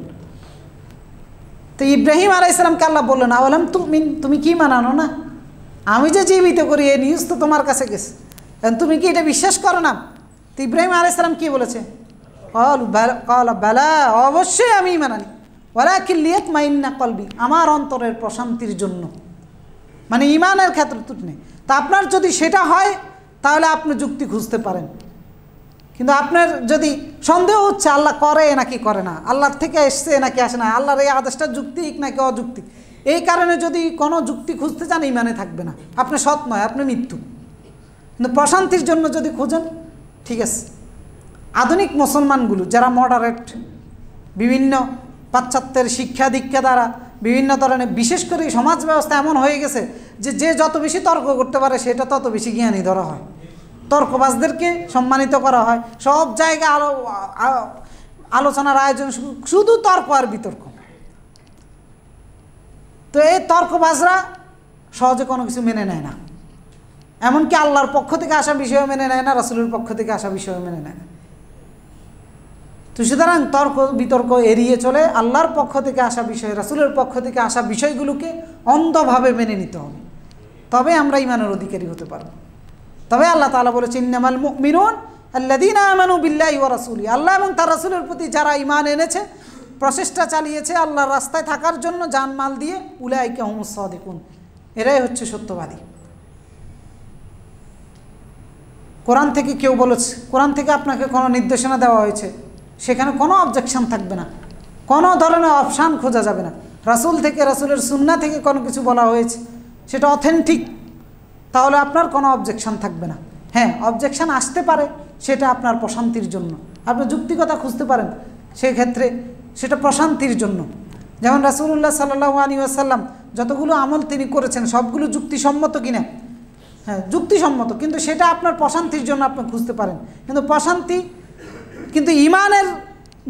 [SPEAKER 1] তো ইব্রাহিম আলাইহিস সালামকে আল্লাহ বললেন আওয়ালাম তুমিন, তুমি কি মানানো না? আমি যে জীবিত করি এই নিউজ তো তোমার কাছে গেছে, তুমি কি এটা বিশ্বাস করো না? তো ইব্রাহিম আলাইহিস সালাম কি বলেছে? ক্বালা বালা, অবশ্যই আমি মানানি, ওয়ালাকিন লিয়াতমাইন্না কলবি, আমার অন্তরের প্রশান্তির জন্য, মানে ইমানের ক্ষেত্রে ত্রুটি নেই। তা আপনার যদি সেটা হয় তাহলে আপনি যুক্তি খুঁজতে পারেন, কিন্তু আপনার যদি সন্দেহ হচ্ছে আল্লাহ করে নাকি করে না, আল্লাহর থেকে এসছে নাকি আসে না, আল্লাহর এই আদেশটা যুক্তিক নাকি অযৌক্তিক, এই কারণে যদি কোনো যুক্তি খুঁজতে চান ইমানে থাকবে না, আপনি সৎ নয়, আপনি মৃত্যু। কিন্তু প্রশান্তির জন্য যদি খুঁজেন ঠিক আছে। আধুনিক মুসলমানগুলো যারা মডারেট, বিভিন্ন পাশ্চাত্যের শিক্ষা দীক্ষা দ্বারা বিভিন্ন ধরনের, বিশেষ করে সমাজ ব্যবস্থা এমন হয়ে গেছে যে যে যত বেশি তর্ক করতে পারে সেটা তত বেশি জ্ঞানী ধরা হয়, তর্কবাজদেরকে সম্মানিত করা হয়, সব জায়গায় আলোচনার আয়োজন, শুধু তর্ক আর বিতর্ক। তো এই তর্কবাজরা সহজে কোনো কিছু মেনে নেয় না, এমনকি আল্লাহর পক্ষ থেকে আসা বিষয় মেনে নেয় না, রাসূলের পক্ষ থেকে আসা বিষয় মেনে নেয় না। তো সুতরাং তর্ক বিতর্ক এড়িয়ে চলে আল্লাহর পক্ষ থেকে আসা বিষয়, রাসূলের পক্ষ থেকে আসা বিষয়গুলোকে অন্ধভাবে মেনে নিতে হবে, তবে আমরা ঈমানের অধিকারী হতে পারব। তবে আল্লাহ তাআলা বলেছেন ইন্নামাল মুমিনুন আল্লাযীনা আমানু বিল্লাহি ওয়া রাসূলিহি, আল্লাহ এবং তার রাসূলের প্রতি যারা ঈমান এনেছে, প্রচেষ্টা চালিয়েছে আল্লাহর রাস্তায় থাকার জন্য জানমাল দিয়ে, উলাইকা হুমুস সাদিকুন, এরাই হচ্ছে সত্যবাদী। কোরআন থেকে কেউ বলেছে, কোরআন থেকে আপনাকে কোনো নির্দেশনা দেওয়া হয়েছে, সেখানে কোনো অবজেকশন থাকবে না, কোনো ধরনের অপশান খোঁজা যাবে না। রাসূল থেকে, রাসূলের সুন্নাহ থেকে কোনো কিছু বলা হয়েছে, সেটা অথেন্টিক, তাহলে আপনার কোনো অবজেকশন থাকবে না। হ্যাঁ, অবজেকশন আসতে পারে, সেটা আপনার প্রশান্তির জন্য, আপনি যুক্তিকতা খুঁজতে পারেন, সেক্ষেত্রে সেটা প্রশান্তির জন্য। যেমন রাসূলুল্লাহ সাল্লাল্লাহু আলাইহি ওয়াসাল্লাম যতগুলো আমল তিনি করেছেন সবগুলো যুক্তিসম্মত কিনা? হ্যাঁ, যুক্তিসম্মত, কিন্তু সেটা আপনার প্রশান্তির জন্য আপনি খুঁজতে পারেন। কিন্তু প্রশান্তি, কিন্তু ঈমানের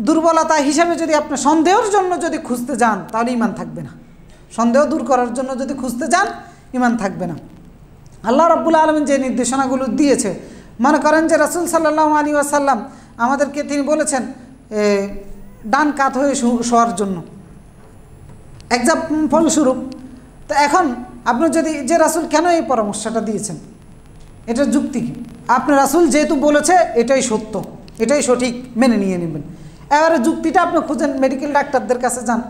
[SPEAKER 1] দুর্বলতা হিসাবে যদি আপনি সন্দেহের জন্য যদি খুঁজতে যান তাহলে ঈমান থাকবে না, সন্দেহ দূর করার জন্য যদি খুঁজতে যান ঈমান থাকবে না। আল্লাহ রাব্বুল আলামিন যে নির্দেশনাগুলো দিয়েছে, মনে করেন যে রাসূল সাল্লাল্লাহু আলাইহি ওয়াসাল্লাম আমাদেরকে তিনি বলেছেন ডান কাত হয়ে শোয়ার জন্য, এক্সাম্পল স্বরূপ। তো এখন আপনি যদি, যে রাসূল কেন এই পরামর্শটা দিয়েছেন, এটার যুক্তি কি? আপনি রাসূল যেহেতু বলেছে এটাই সত্য, এটাই সঠিক, মেনে নিয়ে নেবেন। এবারে যুক্তিটা আপনি খুঁজেন, মেডিকেল ডাক্তারদের কাছে যান,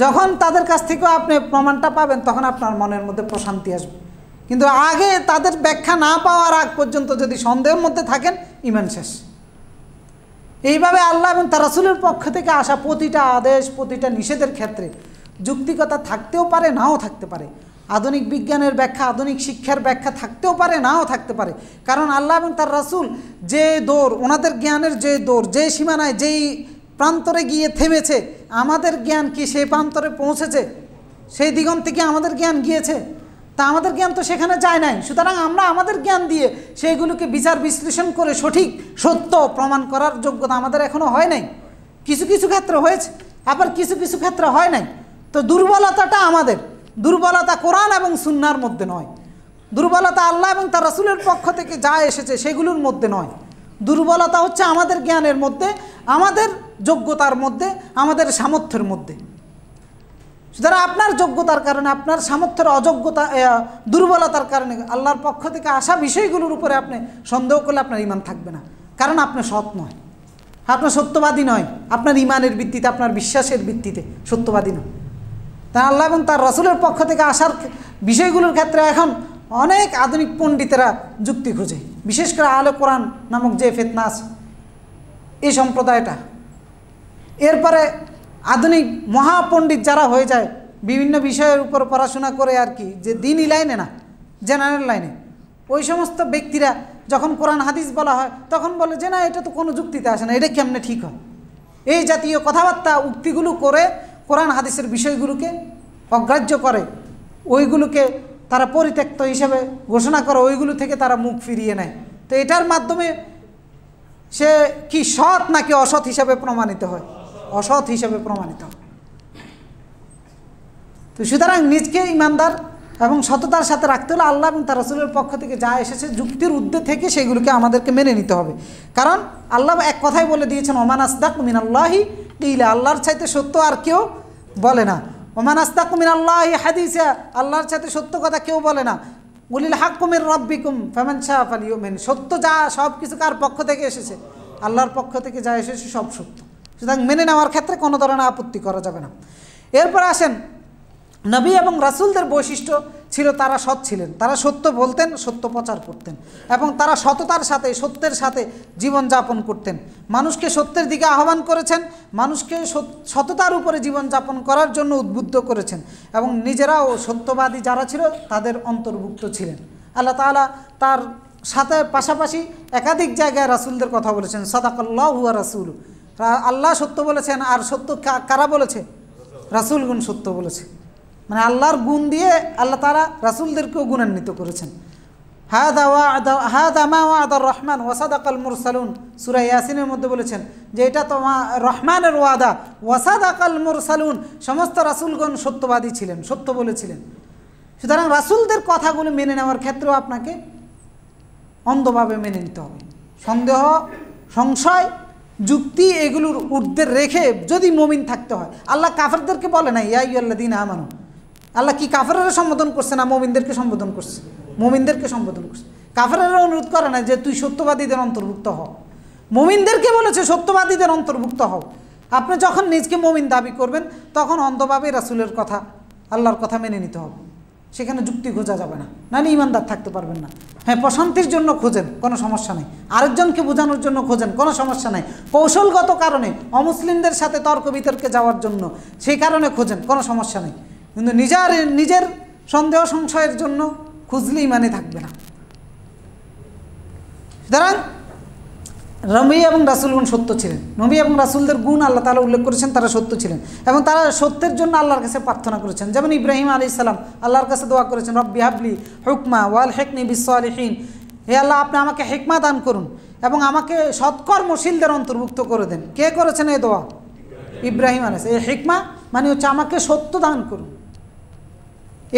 [SPEAKER 1] যখন তাদের কাছ থেকেও আপনি প্রমাণটা পাবেন তখন আপনার মনের মধ্যে প্রশান্তি আসবে। কিন্তু আগে তাদের ব্যাখ্যা না পাওয়ার আগ পর্যন্ত যদি সন্দেহের মধ্যে থাকেন, ঈমান শেষ। এইভাবে আল্লাহ এবং তার রাসূলের পক্ষ থেকে আসা প্রতিটা আদেশ, প্রতিটা নিষেধের ক্ষেত্রে যুক্তিকতা থাকতেও পারে, নাও থাকতে পারে। আধুনিক বিজ্ঞানের ব্যাখ্যা, আধুনিক শিক্ষার ব্যাখ্যা থাকতেও পারে, নাও থাকতে পারে। কারণ আল্লাহ এবং তার রাসূল যে দৌড়, ওনাদের জ্ঞানের যে দৌড়, যে সীমানায়, যেই প্রান্তরে গিয়ে থেমেছে, আমাদের জ্ঞান কি সেই প্রান্তরে পৌঁছেছে? সেই দিগন্ত থেকে আমাদের জ্ঞান গিয়েছে, তা আমাদের জ্ঞান তো সেখানে যায় নাই। সুতরাং আমরা আমাদের জ্ঞান দিয়ে সেইগুলোকে বিচার বিশ্লেষণ করে সঠিক সত্য প্রমাণ করার যোগ্যতা আমাদের এখনও হয় নাই। কিছু কিছু ক্ষেত্রে হয়েছে, আবার কিছু কিছু ক্ষেত্রে হয় নাই। তো দুর্বলতাটা আমাদের, দুর্বলতা কোরআন এবং সুন্নাহর মধ্যে নয়, দুর্বলতা আল্লাহ এবং তার রাসূলের পক্ষ থেকে যা এসেছে সেগুলোর মধ্যে নয়। দুর্বলতা হচ্ছে আমাদের জ্ঞানের মধ্যে, আমাদের যোগ্যতার মধ্যে, আমাদের সামর্থ্যের মধ্যে। সুতরাং আপনার যোগ্যতার কারণে, আপনার সামর্থ্যের অযোগ্যতা, দুর্বলতার কারণে আল্লাহর পক্ষ থেকে আসা বিষয়গুলোর উপরে আপনি সন্দেহ করলে আপনার ঈমান থাকবে না, কারণ আপনি সৎ নয়, আপনার সত্যবাদী নয়, আপনার ঈমানের ভিত্তিতে, আপনার বিশ্বাসের ভিত্তিতে সত্যবাদী নয়। তা আল্লাহ এবং তার রাসূলের পক্ষ থেকে আসার বিষয়গুলোর ক্ষেত্রে এখন অনেক আধুনিক পণ্ডিতেরা যুক্তি খোঁজে, বিশেষ করে আলে কোরআন নামক যে ফিতনা আছে এই সম্প্রদায়টা। এরপরে আধুনিক মহাপণ্ডিত যারা হয়ে যায় বিভিন্ন বিষয়ের উপর পড়াশোনা করে আর কি, যে দিনই লাইনে না, জেনারেল লাইনে, ওই সমস্ত ব্যক্তিরা যখন কোরআন হাদিস বলা হয় তখন বলে যে না, এটা তো কোনো যুক্তিতে আসে না, এটা কেমনে ঠিক হয়। এই জাতীয় কথাবার্তা উক্তিগুলো করে কোরআন হাদিসের বিষয়গুলোকে অগ্রাহ্য করে, ওইগুলোকে তারা পরিত্যক্ত হিসেবে ঘোষণা করে, ওইগুলো থেকে তারা মুখ ফিরিয়ে নেয়। তো এটার মাধ্যমে সে কি সৎ নাকি অসৎ হিসাবে প্রমাণিত হয়? অসৎ হিসাবে প্রমাণিত হয়। তো সুতরাং নিজকে ইমানদার এবং সততার সাথে রাখতে হলে আল্লাহ এবং তার রাসূলের পক্ষ থেকে যা এসেছে যুক্তির ঊর্ধ্বে থেকে সেগুলোকে আমাদেরকে মেনে নিতে হবে। কারণ আল্লাহ এক কথাই বলে দিয়েছেন, ওমান আসদাকু মিনাল্লাহি কিলা, আল্লাহর চাইতে সত্য আর কেউ বলে না। ওমান আসদাকু মিনাল্লাহি হাদিসা, আল্লাহর চাইতে সত্য কথা কেউ বলে না। উলিল হাক্কু মির রাব্বিকুম ফামান শাআ ফালিউমিন, সত্য যা সব কিছু কার পক্ষ থেকে এসেছে? আল্লাহর পক্ষ থেকে যা এসেছে সব সত্য। সুতরাং মেনে নেওয়ার ক্ষেত্রে কোনো ধরনের আপত্তি করা যাবে না। এরপর আসেন, নবী এবং রাসূলদের বৈশিষ্ট্য ছিল তারা সৎ ছিলেন, তারা সত্য বলতেন, সত্য প্রচার করতেন এবং তারা সততার সাথে, সত্যের সাথে জীবনযাপন করতেন। মানুষকে সত্যের দিকে আহ্বান করেছেন, মানুষকে সততার উপরে জীবনযাপন করার জন্য উদ্বুদ্ধ করেছেন এবং নিজেরাও সত্যবাদী যারা ছিল তাদের অন্তর্ভুক্ত ছিলেন। আল্লাহ তাআলা তার সাথে পাশাপাশি একাধিক জায়গায় রাসূলদের কথা বলেছেন, সাদাকাল্লাহু ওয়া রাসূলুহু, আল্লাহ সত্য বলেছেন, আর সত্য কারা বলেছে? রাসূলগণ সত্য বলেছে। মানে আল্লাহর গুণ দিয়ে আল্লাহ তাআলা রাসূলদেরকেও গুণান্বিত করেছেন। হাদা মা ওয়াদার রহমান ওয়া সাদাকাল মুরসালুন, সূরা ইয়াসিনের মধ্যে বলেছেন যে এটা তো রহমানের ওয়াদা, ওয়া সাদাকাল মুরসালুন, সমস্ত রাসূলগণ সত্যবাদী ছিলেন, সত্য বলেছিলেন। সুতরাং রাসূলদের কথাগুলো মেনে নেওয়ার ক্ষেত্রেও আপনাকে অন্ধভাবে মেনে নিতে হবে। সন্দেহ, সংশয়, যুক্তি এগুলোর ঊর্ধ্বে রেখে যদি মুমিন থাকতে হয়। আল্লাহ কাফেরদেরকে বলে না ইয়া আইয়ুহাল্লাযীনা আমানু, আল্লাহ কি কাফেররা সম্বোধন করছে না মুমিনদেরকে সম্বোধন করছে? মুমিনদেরকে সম্বোধন করছে। কাফেররা অনুরোধ করে না যে তুই সত্যবাদীদের অন্তর্ভুক্ত হও, মুমিনদেরকে বলেছে সত্যবাদীদের অন্তর্ভুক্ত হও। আপনি যখন নিজকে মুমিন দাবি করবেন তখন অন্ধভাবে রাসূলের কথা, আল্লাহর কথা মেনে নিতে হবে, সেখানে যুক্তি খোঁজা যাবে না, নাহলে ইমানদার থাকতে পারবেন না। হ্যাঁ, প্রশান্তির জন্য খোঁজেন, কোনো সমস্যা নেই, আরেকজনকে বোঝানোর জন্য খোঁজেন, কোনো সমস্যা নেই, কৌশলগত কারণে অমুসলিমদের সাথে তর্ক বিতর্কে যাওয়ার জন্য সেই কারণে খোঁজেন, কোনো সমস্যা নেই, কিন্তু নিজের সন্দেহ সংশয়ের জন্য খুঁজলে ইমানে থাকবে না। সুতরাং নবী এবং রাসূলগণ সত্য ছিলেন, নবী এবং রাসূলদের গুণ আল্লাহ তাআলা উল্লেখ করেছেন, তারা সত্য ছিলেন এবং তারা সত্যের জন্য আল্লাহর কাছে প্রার্থনা করেছেন। যেমন ইব্রাহিম আলাইহিস সালাম আল্লাহর কাছে দোয়া করেছেন, রব্বি হাবলি হুকমা ওয়ালহিকনি বিস-সালিহিন, হে আল্লাহ আপনি আমাকে হিকমা দান করুন এবং আমাকে সৎকর্মশীলদের অন্তর্ভুক্ত করে দেন। কে করেছেন এই দোয়া? ইব্রাহিম আলাইহিস। এই হিকমা মানে হচ্ছে আমাকে সত্য দান করুন।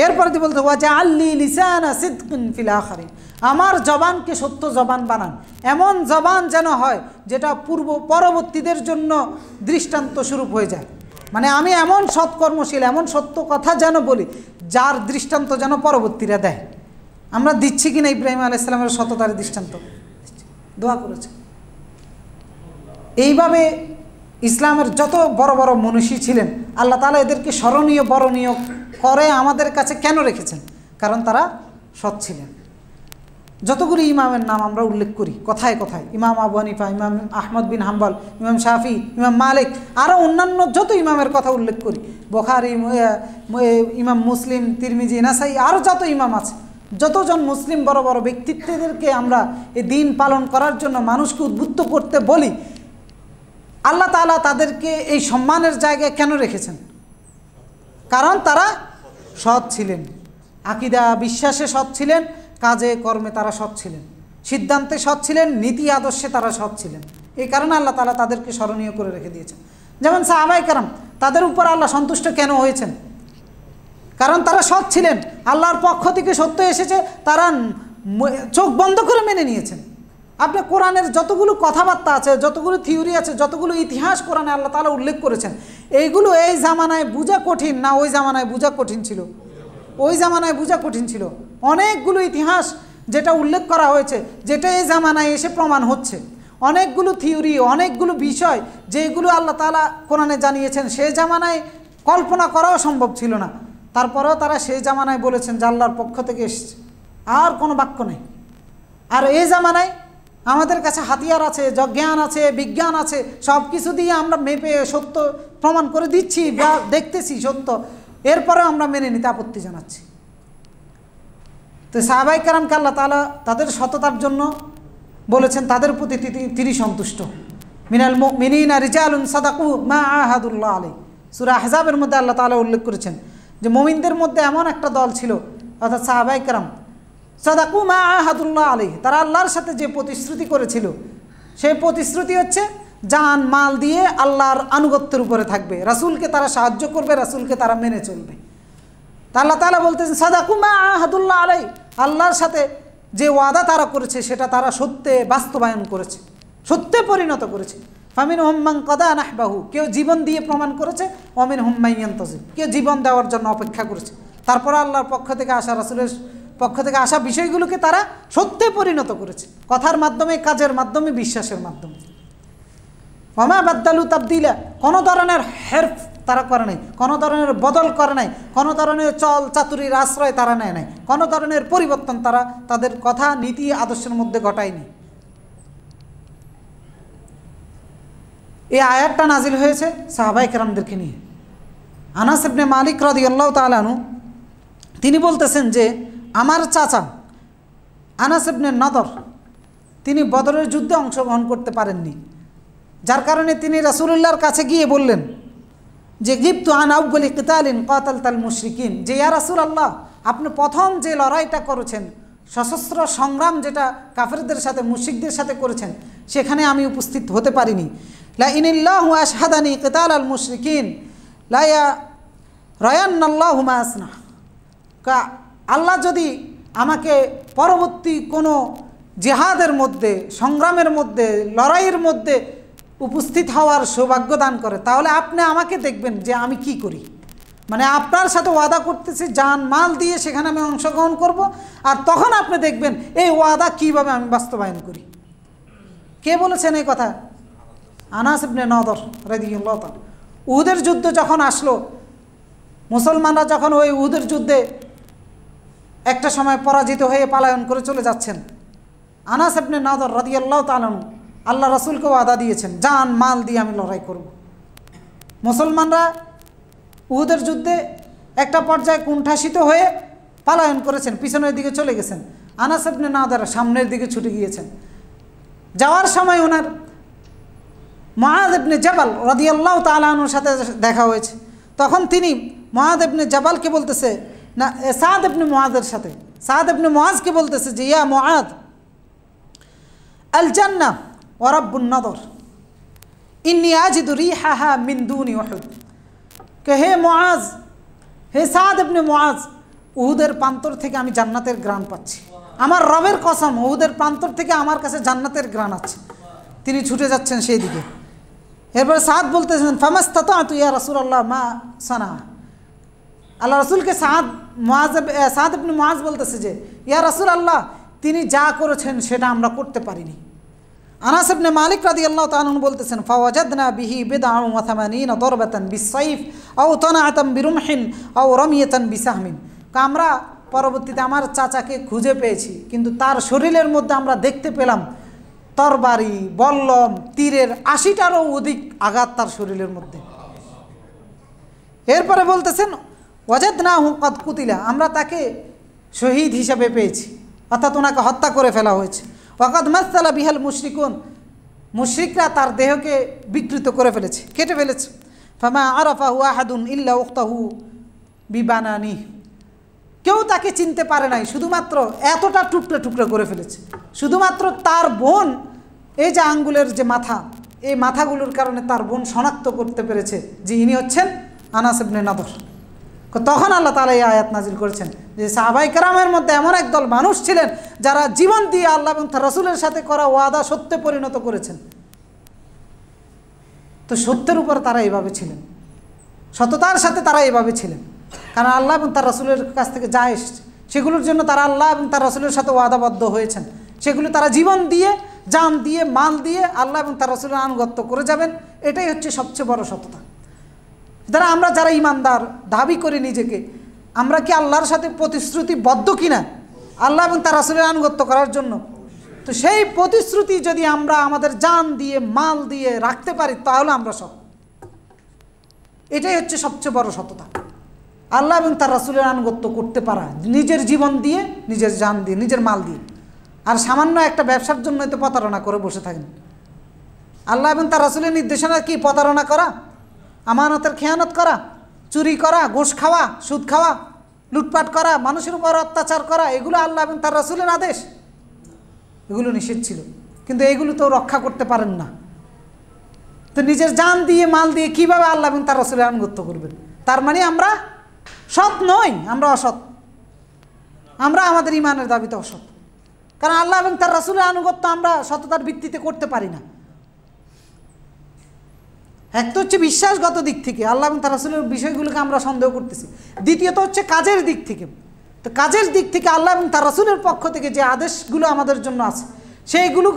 [SPEAKER 1] এরপরে দিয়ে বলতে ওয়াজআলনি লিসানা সিদকিন ফিল আখিরিন, আমার জবানকে সত্য জবান বানান, এমন জবান যেন হয় যেটা পরবর্তীদের জন্য দৃষ্টান্ত স্বরূপ হয়ে যায়। মানে আমি এমন সৎকর্মশীল, এমন সত্য কথা যেন বলি যার দৃষ্টান্ত যেন পরবর্তীরা দেয়। আমরা দিচ্ছি কিনা ইব্রাহিম আলাইহিস সালামের সততার দৃষ্টান্ত? দোয়া করেছে। এইভাবে ইসলামের যত বড় বড় মনীষী ছিলেন আল্লাহ তাআলা এদেরকে স্মরণীয় বরণীয় করে আমাদের কাছে কেন রেখেছেন? কারণ তারা সৎ ছিলেন। যতগুলি ইমামের নাম আমরা উল্লেখ করি কথায় কথায়, ইমাম আবু হানিফা, ইমাম আহমদ বিন হাম্বল, ইমাম শাফি, ইমাম মালিক, আরও অন্যান্য যত ইমামের কথা উল্লেখ করি, বুখারী, ইমাম মুসলিম, তিরমিজি, নাসাই, আরও যত ইমাম আছে, যতজন মুসলিম বড় বড় ব্যক্তিত্বদেরকে আমরা এই দিন পালন করার জন্য মানুষকে উদ্বুদ্ধ করতে বলি, আল্লাহ তাআলা তাদেরকে এই সম্মানের জায়গায় কেন রেখেছেন? কারণ তারা সৎ ছিলেন, আকীদা বিশ্বাসে সৎ ছিলেন, কাজে কর্মে তারা সৎ ছিলেন, সিদ্ধান্তে সৎ ছিলেন, নীতি আদর্শে তারা সৎ ছিলেন। এই কারণে আল্লাহ তাআলা তাদেরকে স্মরণীয় করে রেখে দিয়েছেন। যেমন সাহাবায়ে কেরাম, তাদের উপর আল্লাহ সন্তুষ্ট কেন হয়েছেন? কারণ তারা সৎ ছিলেন, আল্লাহর পক্ষ থেকে সত্য এসেছে, তারা চোখ বন্ধ করে মেনে নিয়েছেন। আপনি কোরআনের যতগুলো কথাবার্তা আছে, যতগুলো থিওরি আছে, যতগুলো ইতিহাস কোরআনে আল্লাহ তাআলা উল্লেখ করেছেন, এইগুলো এই জামানায় বোঝা কঠিন না ওই জামানায় বোঝা কঠিন ছিল? ওই জামানায় বোঝা কঠিন ছিল। অনেকগুলো ইতিহাস যেটা উল্লেখ করা হয়েছে, যেটা এই জামানায় এসে প্রমাণ হচ্ছে, অনেকগুলো থিওরি, অনেকগুলো বিষয় যেগুলো আল্লাহ তাআলা কোরআনে জানিয়েছেন, সেই জামানায় কল্পনা করাও সম্ভব ছিল না। তারপরেও তারা সেই জামানায় বলেছেন যে আল্লাহর পক্ষ থেকে এসেছে, আর কোনো বাক্য নেই। আর এই জামানায় আমাদের কাছে হাতিয়ার আছে, জ্ঞান আছে, বিজ্ঞান আছে, সব কিছু দিয়ে আমরা মেপে সত্য প্রমাণ করে দিচ্ছি বা দেখতেছি সত্য, এরপরেও আমরা মেনে নিতে আপত্তি জানাচ্ছি। তো সাহাবায়ে কেরামকে আল্লাহ তাআলা তাদের সততার জন্য বলেছেন, তাদের প্রতি তিনি সন্তুষ্ট। মিনাল মুমিনিনা রিজালুন সাদাকু মা আহাদুল্লাহ আলাইহি, সূরা আহজাবের মধ্যে আল্লাহ তাআলা উল্লেখ করেছেন যে মুমিনদের মধ্যে এমন একটা দল ছিল, অর্থাৎ সাহাবায়ে কেরাম, সাদাকু মা আহাদুল্লাহ আলাইহি, তারা আল্লাহর সাথে যে প্রতিশ্রুতি করেছিল, সেই প্রতিশ্রুতি হচ্ছে জান মাল দিয়ে আল্লাহর আনুগত্যের উপরে থাকবে, রাসূলকে তারা সাহায্য করবে, রাসূলকে তারা মেনে চলবে। তা আল্লাহ তাআলা বলতেছেন সাদাকু মা আহাদুল্লাহ আলাইহি, আল্লাহর সাথে যে ওয়াদা তারা করেছে সেটা তারা সত্যে বাস্তবায়ন করেছে, সত্যে পরিণত করেছে। ফামিনহুম মান কাদা নাহবাহু, কেউ জীবন দিয়ে প্রমাণ করেছে, ওয়ামিনহুম মান ইয়ানতাজির, কেউ জীবন দেওয়ার জন্য অপেক্ষা করেছে। তারপর আল্লাহর পক্ষ থেকে আসা, রাসূলের পক্ষ থেকে আসা বিষয়গুলোকে তারা সত্যে পরিণত করেছে, কথার মাধ্যমে, কাজের মাধ্যমে, বিশ্বাসের মাধ্যমে। ওয়ামা বাদদালু তাবদিলা, কোনো ধরনের হেরফ তারা করে নাই, কোনো ধরনের বদল করে নাই, কোনো ধরনের চল চাতুরির আশ্রয় তারা নেয় নাই, কোনো ধরনের পরিবর্তন তারা তাদের কথা, নীতি, আদর্শের মধ্যে ঘটায়নি। এই আয়াতটা নাজিল হয়েছে সাহাবায়ে কেরামদেরকে নিয়ে। আনাস ইবনে মালিক রাদিয়াল্লাহু তাআলা আনহু তিনি বলতেছেন যে আমার চাচা আনাস ইবনে নদর, তিনি বদরের যুদ্ধে অংশগ্রহণ করতে পারেননি, যার কারণে তিনি রাসূলুল্লাহর কাছে গিয়ে বললেন যে গিবতু আন আউয়ালি কিতালিন কাতালতাল মুশরিকিন, যে ইয়া রাসূলুল্লাহ, আপনি প্রথম যে লড়াইটা করেছেন, সশস্ত্র সংগ্রাম যেটা কাফেরদের সাথে, মুশরিকদের সাথে করেছেন, সেখানে আমি উপস্থিত হতে পারিনি। লা ইনিল্লাহু আশহাদানি কিতালাল মুশরিকিন লা রায়ান্নাল্লাহু মা আসনা, আল্লাহ যদি আমাকে পরবর্তী কোনো জিহাদের মধ্যে, সংগ্রামের মধ্যে, লড়াইয়ের মধ্যে উপস্থিত হওয়ার সৌভাগ্য দান করে, তাহলে আপনি আমাকে দেখবেন যে আমি কি করি। মানে আপনার সাথে ওয়াদা করতেছি, জান মাল দিয়ে সেখানে আমি অংশগ্রহণ করব, আর তখন আপনি দেখবেন এই ওয়াদা কিভাবে আমি বাস্তবায়ন করি। কে বলেছেন এই কথা? আনাস ইবনে নদর রাদিয়াল্লাহু তাআলা। উহুদের যুদ্ধ যখন আসলো, মুসলমানরা যখন ওই উহুদের যুদ্ধে একটা সময় পরাজিত হয়ে পলায়ন করে চলে যাচ্ছেন, আনাস ইবনে নদর রাদিয়াল্লাহু তাআলা আল্লাহ রাসূলকে ওয়াদা দিয়েছেন, জান মাল দিয়ে আমি লড়াই করব। মুসলমানরা উহুদের যুদ্ধে একটা পর্যায়ে কুণ্ঠাসিত হয়ে পলায়ন করেছেন, পিছনের দিকে চলে গেছেন। আনাস ইবনে নদর সামনের দিকে ছুটে গিয়েছেন। যাওয়ার সময় ওনার মুআয ইবনে জাবাল রাদিয়াল্লাহু তাআলা আনহুর সাথে দেখা হয়েছে। তখন তিনি মুআয ইবনে জাবালকে বলতেছে, না সাদ ইবনে মুআযের সাথে, সাদ ইবনে মুআযকে বলতেছে যে ইয়া মুআয, আল জান্নাহ ওয়া রাব্বুন নদর ইন্নী আজিদু রিহাহা মিন দুনি উহুদ, কে হে মুআয, হে সাদ ইবনে মুআয, উহুদের প্রান্তর থেকে আমি জান্নাতের ঘ্রাণ পাচ্ছি, আমার রবের কসম, উহুদের প্রান্তর থেকে আমার কাছে জান্নাতের ঘ্রাণ আছে। তিনি ছুটে যাচ্ছেন সেই দিকে। এরপর সাদ বলতেছেন ফামাস্তাতাতু ইয়া রাসূলুল্লাহ মা সানা, আল্লাহ রাসূলকে সাদ ইবনে মুআয বলতেছে যে ইয়া রাসূলুল্লাহ, তিনি যা করেছেন সেটা আমরা করতে পারিনি। আনাস ইবনে মালিক রাদিয়াল্লাহু তাআলা বলতেছেন ফাওয়াজাদনা বিহি বিদআন ওয়া 80 দরবাতান বিসাইফ আও তানাআতান বিরুমহিন আও রামিয়াতান বিসাহমিন, আমরা পরবর্তীতে আমার চাচাকে খুঁজে পেয়েছি, কিন্তু তার শরীরের মধ্যে আমরা দেখতে পেলাম তরবারি, বল্লম, তীরের 80টারও অধিক আঘাত তার শরীরের মধ্যে। এরপরে বলতেছেন ওয়াজাদনাহু ক্বাদ কুতিলা, আমরা তাকে শহীদ হিসাবে পেয়েছি, অর্থাৎ ওনাকে হত্যা করে ফেলা হয়েছে। ওয়াকাদ মাসসালা বিহাল মুশরিকুন, মুশরিকরা তার দেহকে বিকৃত করে ফেলেছে, কেটে ফেলেছে। ফামা আরাফাহু আহাদুন ইল্লা উখতাহু বিবানানি, কেউ তাকে চিনতে পারে নাই, শুধুমাত্র এতটা টুকরো টুকরো করে ফেলেছে। শুধুমাত্র তার বোন, এই যে আঙ্গুলের যে মাথা, এই মাথাগুলোর কারণে তার বোন শনাক্ত করতে পেরেছে যে ইনি হচ্ছেন আনাস ইবনে নাদর। তখন আল্লাহ তাআলা এই আয়াত নাজিল করেছেন যে সাহাবায়ে কেরামের মধ্যে এমন একদল মানুষ ছিলেন যারা জীবন দিয়ে আল্লাহ এবং তার রাসূলের সাথে করা ওয়াদা সত্যে পরিণত করেছেন। তো সত্যের উপর তারা এইভাবে ছিলেন, সততার সাথে তারা এইভাবে ছিলেন, কারণ আল্লাহ এবং তার রাসূলের কাছ থেকে যা এসেছে সেগুলোর জন্য তারা আল্লাহ এবং তার রাসূলের সাথে ওয়াদাবদ্ধ হয়েছেন। সেগুলো তারা জীবন দিয়ে, জান দিয়ে, মাল দিয়ে আল্লাহ এবং তার রাসূলের আনুগত্য করে যাবেন। এটাই হচ্ছে সবচেয়ে বড় সততা। যারা আমরা যারা ইমানদার দাবি করি নিজেকে, আমরা কি আল্লাহর সাথে প্রতিশ্রুতিবদ্ধ কিনা আল্লাহ এবং তার রাসূলের আনুগত্য করার জন্য? তো সেই প্রতিশ্রুতি যদি আমরা আমাদের জান দিয়ে, মাল দিয়ে রাখতে পারি, তাহলে আমরা সৎ। এটাই হচ্ছে সবচেয়ে বড় সততা, আল্লাহ এবং তার রাসূলের আনুগত্য করতে পারা, নিজের জীবন দিয়ে, নিজের জান দিয়ে, নিজের মাল দিয়ে। আর সামান্য একটা ব্যবসার জন্য তো প্রতারণা করে বসে থাকেন। আল্লাহ এবং তার রাসূলের নির্দেশনা কি? প্রতারণা করা, আমানতের খেয়ানত করা, চুরি করা, ঘুষ খাওয়া, সুদ খাওয়া, লুটপাট করা, মানুষের উপর অত্যাচার করা, এগুলো আল্লাহ এবং তার রাসূলের আদেশ, এগুলো নিষেধ ছিল, কিন্তু এগুলো তো রক্ষা করতে পারেন না। তো নিজের জান দিয়ে, মাল দিয়ে কীভাবে আল্লাহ এবং তার রাসূলের আনুগত্য করবেন? তার মানে আমরা সৎ নই, আমরা অসৎ, আমরা আমাদের ইমানের দাবিতে অসৎ। কারণ আল্লাহ এবং তার রাসূলের আনুগত্য আমরা সততার ভিত্তিতে করতে পারি না। এক তো হচ্ছে বিশ্বাসগত দিক থেকে আল্লাহ এবং তার রাসূলের বিষয়গুলোকে আমরা সন্দেহ করতেছি, দ্বিতীয়ত হচ্ছে কাজের দিক থেকে। তো কাজের দিক থেকে আল্লাহ এবং তার রাসূলের পক্ষ থেকে যে আদেশগুলো আমাদের জন্য আছে, সেইগুলো